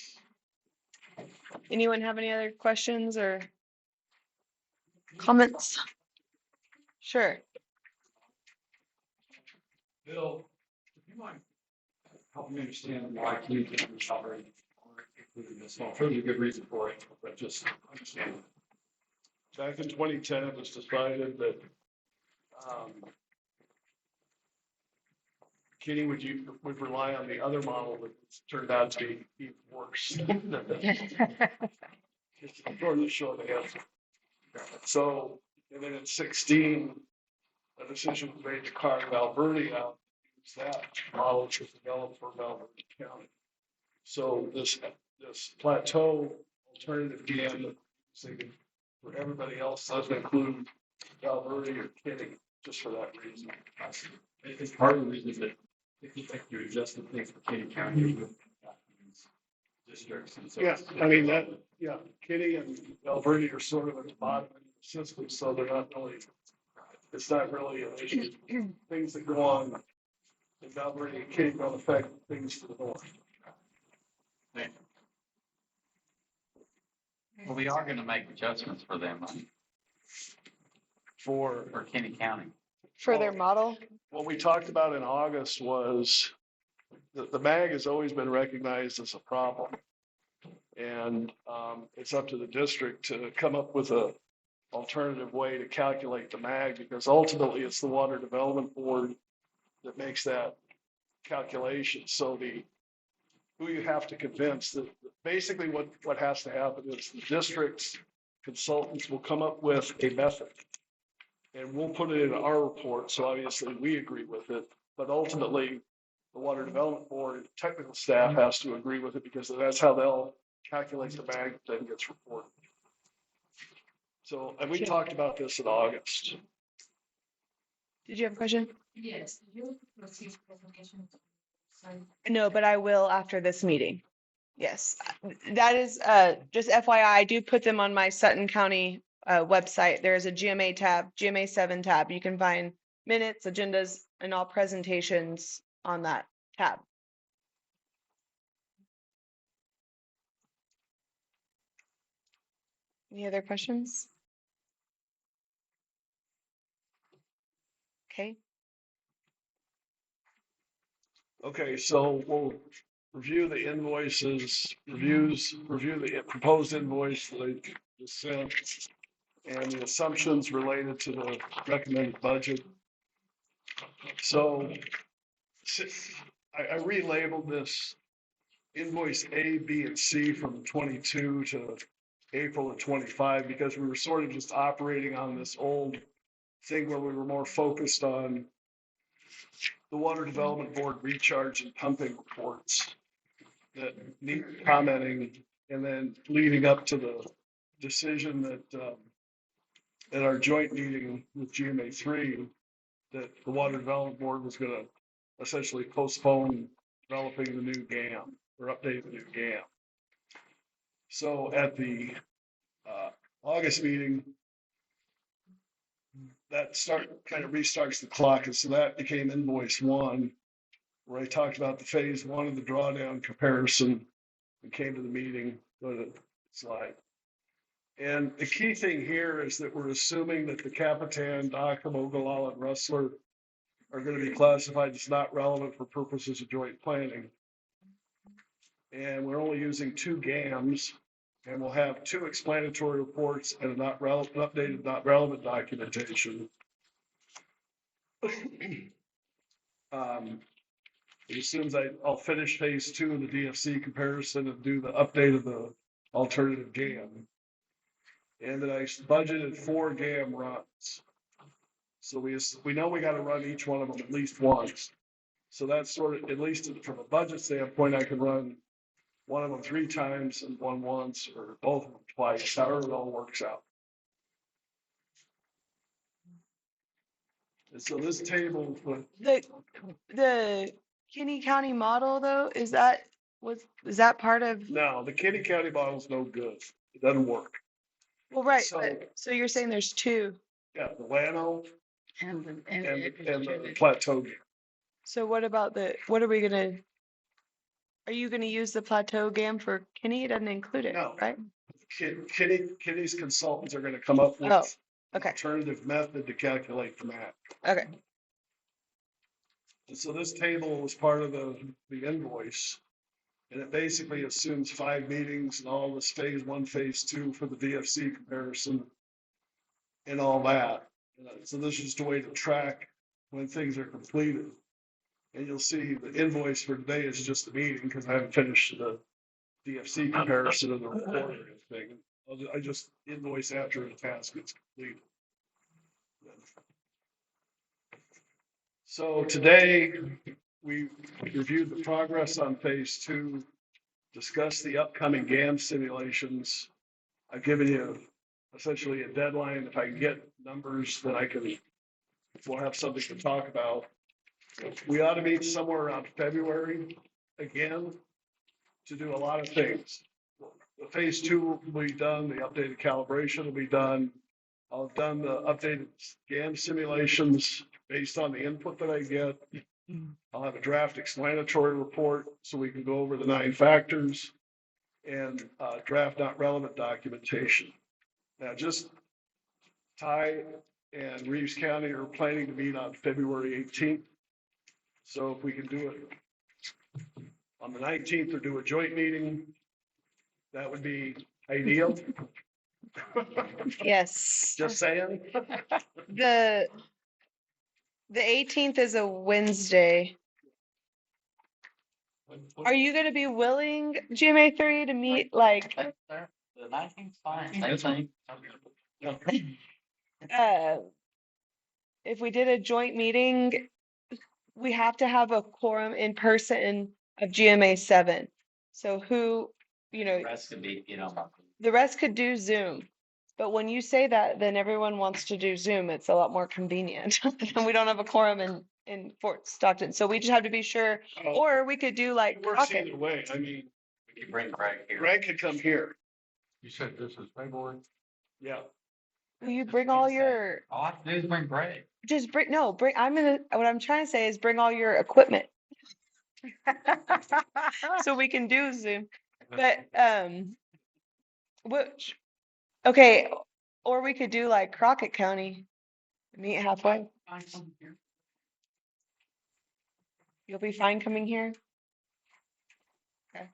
Anyone have any other questions or comments? Sure. Bill, if you mind helping me understand why communications already included this, well, there's a good reason for it, but just understand. Back in 2010, it was decided that Kitty would rely on the other model that turned out to be even worse. Just to show the answer. So, and then in 16, a decision was made to carve Valverde out. Use that model to develop for Valverde County. So this plateau alternative GAM for everybody else doesn't include Valverde or Kitty, just for that reason. It's part of the reason that if you adjust the things for Kenny County with these districts. And so Yeah, I mean Kitty and Valverde are sort of at the bottom of the system, so they're not really, it's not really an issue. Things that go on in Valverde and Kitty don't affect things to the north. Well, we are gonna make adjustments for them, right? For Kenny County. For their model? What we talked about in August was that the MAG has always been recognized as a problem. And it's up to the district to come up with a alternative way to calculate the MAG, because ultimately it's the Water Development Board that makes that calculation. So who you have to convince that basically what has to happen is the district's consultants will come up with a method. And we'll put it in our report, so obviously we agree with it, but ultimately the Water Development Board technical staff has to agree with it, because that's how they'll calculate the MAG that then gets reported. So, and we talked about this in August. Did you have a question? Yes, you receive presentation. No, but I will after this meeting. Yes, that is just FYI, I do put them on my Sutton County website. There's a GMA tab, GMA 7 tab. You can find minutes, agendas, and all presentations on that tab. Any other questions? Okay. Okay, so we'll review the invoices, review the proposed invoice that I just sent, and the assumptions related to the recommended budget. So I relabeled this invoice A, B, and C from 22 to April of 25, because we were sort of just operating on this old thing where we were more focused on the Water Development Board recharge and pumping reports that need commenting, and then leading up to the decision that at our joint meeting with GMA 3, that the Water Development Board was going to essentially postpone developing the new GAM or updating the new GAM. So at the August meeting, that kind of restarts the clock, and so that became invoice 1, where I talked about the phase 1 of the drawdown comparison. We came to the meeting, go to the slide. And the key thing here is that we're assuming that the Capitan, Dockham, Ogallala, and Rustler are gonna be classified as not relevant for purposes of joint planning. And we're only using 2 GAMs, and we'll have 2 explanatory reports and a not relevant, updated, not relevant documentation. As soon as I'll finish phase 2 of the DFC comparison and do the update of the alternative GAM. And then I budgeted 4 GAM runs. So we know we gotta run each one of them at least once. So that's sort of, at least from a budget standpoint, I can run one of them 3 times and one once, or both of them twice, however it all works out. And so this table, The Kinney County model though, is that part of, no, the Kinney County model is no good. It doesn't work. well, right, So- but, so you're saying there's 2. Yeah, the Llano And, and the Plateau. So what about what are we gonna, are you gonna use the plateau GAM for Kinney? It doesn't include it, No. right? Kinney's consultants are gonna come up Oh, with an okay, alternative method to calculate the map. okay. And so this table was part of the invoice. And it basically assumes 5 meetings and all this phase 1, phase 2 for the DFC comparison. And all that. So this is just a way to track when things are completed. And you'll see the invoice for today is just a meeting because I haven't finished the DFC comparison of the report or anything. I just invoice after the task is completed. So today, we reviewed the progress on phase 2, discussed the upcoming GAM simulations. I've given you essentially a deadline. If I can get numbers that we'll have something to talk about. We ought to meet somewhere around February again to do a lot of things. The phase 2 will be done, the updated calibration will be done. I'll have done the updated GAM simulations based on the input that I get. I'll have a draft explanatory report so we can go over the 9 factors and draft not relevant documentation. Now, just Ty and Reeves County are planning to meet on February 18th. So if we can do it on the 19th or do a joint meeting, that would be ideal. Yes. Just saying. The 18th is a Wednesday. Are you gonna be willing, GMA3, to meet like, The 19th, fine. I think. if we did a joint meeting, we have to have a quorum in person of GMA7. So who, Rest could be, the rest could do Zoom. But when you say that, then everyone wants to do Zoom. It's a lot more convenient. And we don't have a quorum in Fort Stockton. So we just have to be sure, or we could do like It works Crockett. either way. I mean, we can bring Greg here. Greg could come here. You said this is February? Yeah. Will you bring all your, All I have to do is bring Greg. just bring, no, bring, what I'm trying to say is bring all your equipment. So we can do Zoom. But, which, okay, or we could do like Crockett County, meet halfway. You'll be fine coming here? Okay.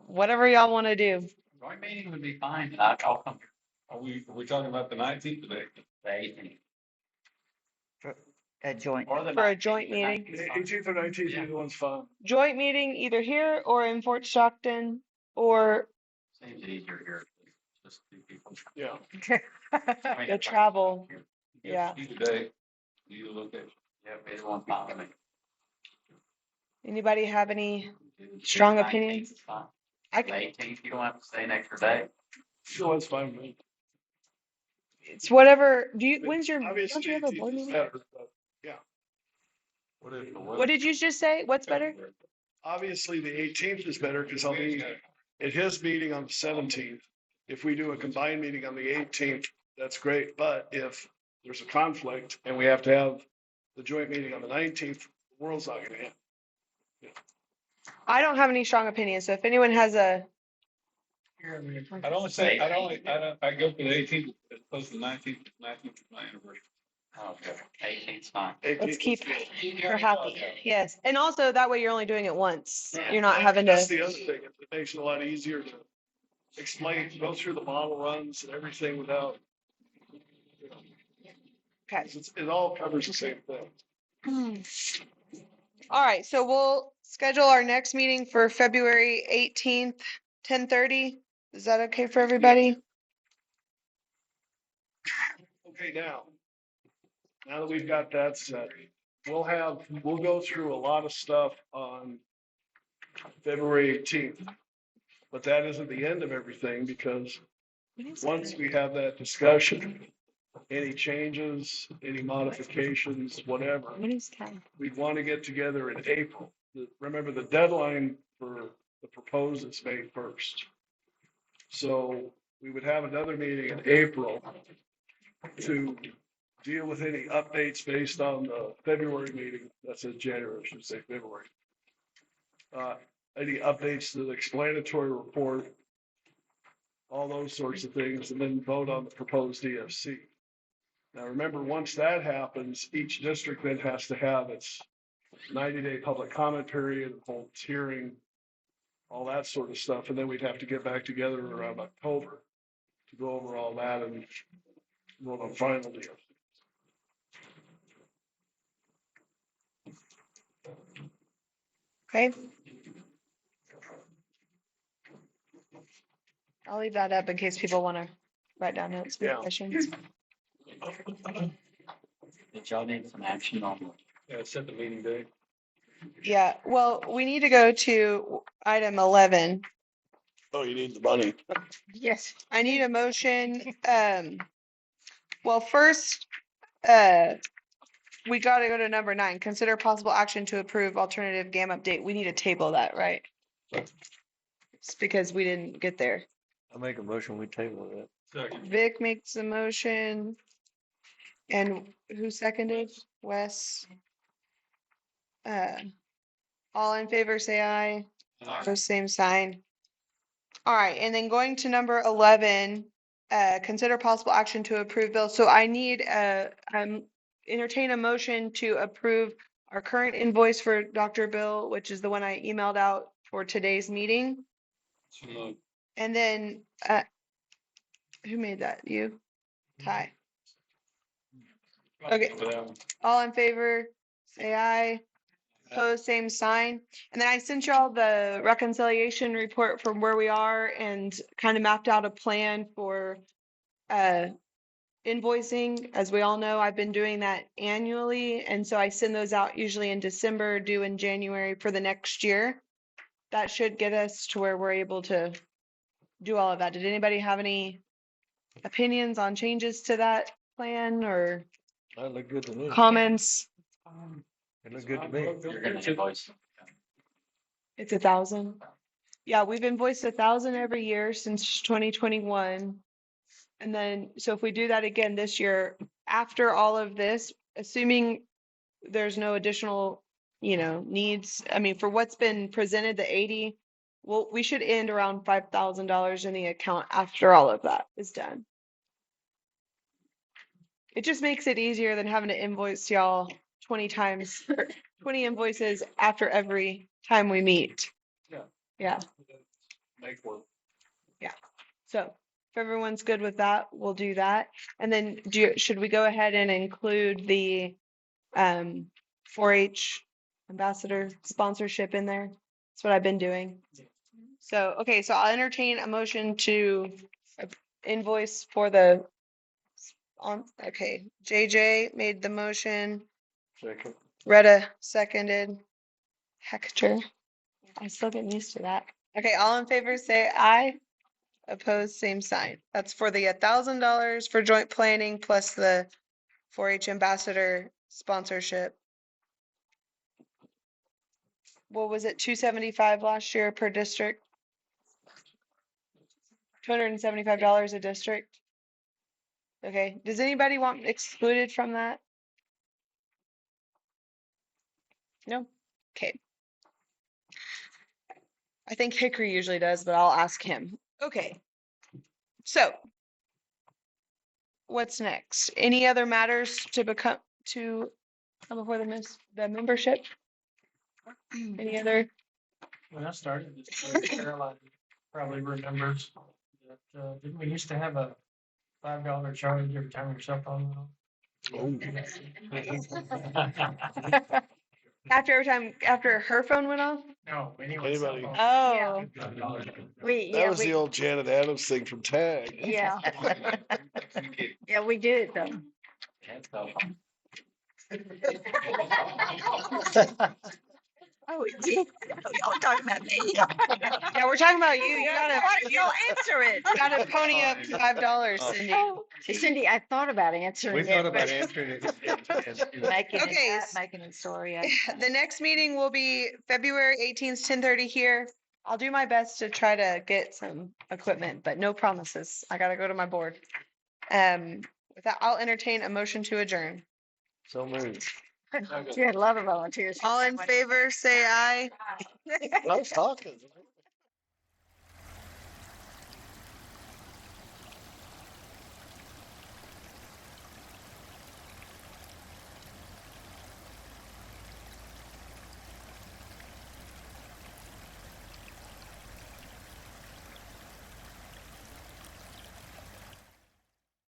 Whatever y'all want to do. Joint meeting would be fine, and I'll come here. Are we talking about the 19th today? The 18th. A joint. Or the For a 19th. joint The meeting? 19th is fine. 18th or 19th, either one's fine. Joint meeting either here or in Fort Stockton or Seems easier here. Just 2 people. Yeah. I mean, the travel. Yeah. Either day, either location. Yep, either one fine with me. Anybody have any The strong 19th opinions? is fine. I The can, 18th, you don't have to stay an extra day. Either one's fine with me. it's whatever. When's your, don't Obviously, you have a 18th board is meeting? better, but yeah. What is the What did you just say? What's better? Obviously, the 18th is better because I'll be at his meeting on the 17th. If we do a combined meeting on the 18th, that's great. But if there's a conflict and we have to have the joint meeting on the 19th, the world's not gonna end. I don't have any strong opinions. So if anyone has a I go for the 18th, as opposed to the 19th. 19th is my anniversary. Okay, 18's fine. Let's keep her happy. Yes. And also that way you're only doing it once. You're not having That's to. the other thing. It makes it a lot easier to explain, go through the model runs and everything without. Okay. It all covers the same thing. All right. So we'll schedule our next meeting for February 18th, 10:30. Is that okay for everybody? Okay, now that we've got that set, we'll go through a lot of stuff on February 18th. But that isn't the end of everything, because once we have that discussion, any changes, any modifications, whatever, we'd want to get together in April. Remember, the deadline for the proposed is May 1st. So we would have another meeting in April to deal with any updates based on the February meeting. That says January, I should say February. Any updates to the explanatory report, all those sorts of things, and then vote on the proposed DFC. Now, remember, once that happens, each district then has to have its 90-day public comment period, hold its hearing, all that sort of stuff. And then we'd have to get back together around October to go over all that and vote on final deal. Okay. I'll leave that up in case people want to write down notes, make questions. Did y'all need some action on? Yeah, set the meeting date. Yeah, well, we need to go to item 11. Oh, you need the money. Yes. I need a motion. Well, first, we got to go to number 9. Consider possible action to approve alternative GAM update. We need to table that, right? It's because we didn't get there. I'll make a motion, we table that. Second. Vic makes a motion. And who seconded? Wes. All in favor, say aye. Opposed, same sign. All right, and then going to number 11, consider possible action to approve bill. So I need entertain a motion to approve our current invoice for Dr. Bill, which is the one I emailed out for today's meeting. And then who made that? You? Ty. Okay. All in favor, say aye. Opposed, same sign. And then I sent y'all the reconciliation report from where we are and kind of mapped out a plan for invoicing. As we all know, I've been doing that annually. And so I send those out usually in December, due in January for the next year. That should get us to where we're able to do all of that. Did anybody have any opinions on changes to that plan or That looked good to me. comments? It looked good to me. You're gonna invoice. It's 1,000. Yeah, we've invoiced 1,000 every year since 2021. And then, so if we do that again this year, after all of this, assuming there's no additional, needs, I mean, for what's been presented, the 80, well, we should end around $5,000 in the account after all of that is done. It just makes it easier than having to invoice y'all 20 times, 20 invoices after every time we meet. Yeah. Make work. Yeah. So if everyone's good with that, we'll do that. And then should we go ahead and include the 4-H ambassador sponsorship in there? That's what I've been doing. So, okay, so I'll entertain a motion to invoice for the okay, JJ made the motion. Second. Rhetta seconded. Hector. I'm still getting used to that. Okay, all in favor say aye. Opposed, same sign. That's for the $1,000 for joint planning plus the 4-H ambassador sponsorship. What was it, 275 last year per district? $275 a district. Okay, does anybody want excluded from that? No? Okay. I think Hickory usually does, but I'll ask him. Okay. So what's next? Any other matters to come before the membership? Any other? When I started this, Caroline probably remembers that, didn't we used to have a $5 charge every time your cell phone went off? After her phone went off? No, anyone's cell Anybody? phone. Oh. That was the old Janet Adams thing from Tag. Yeah. Yeah, we did though. Oh, we did. Y'all talking about me. Yeah, we're talking about you. You Why didn't y'all answer it? gotta pony up $5, Cindy. Oh, Cindy, I thought about answering We it. thought about but- answering it. Making Okay, making a story. out. The next meeting will be February 18th, 10:30 here. I'll do my best to try to get some equipment, but no promises. I gotta go to my board. With that, I'll entertain a motion to adjourn. So moved. You had a lot of volunteers. All in favor, say aye. I was talking.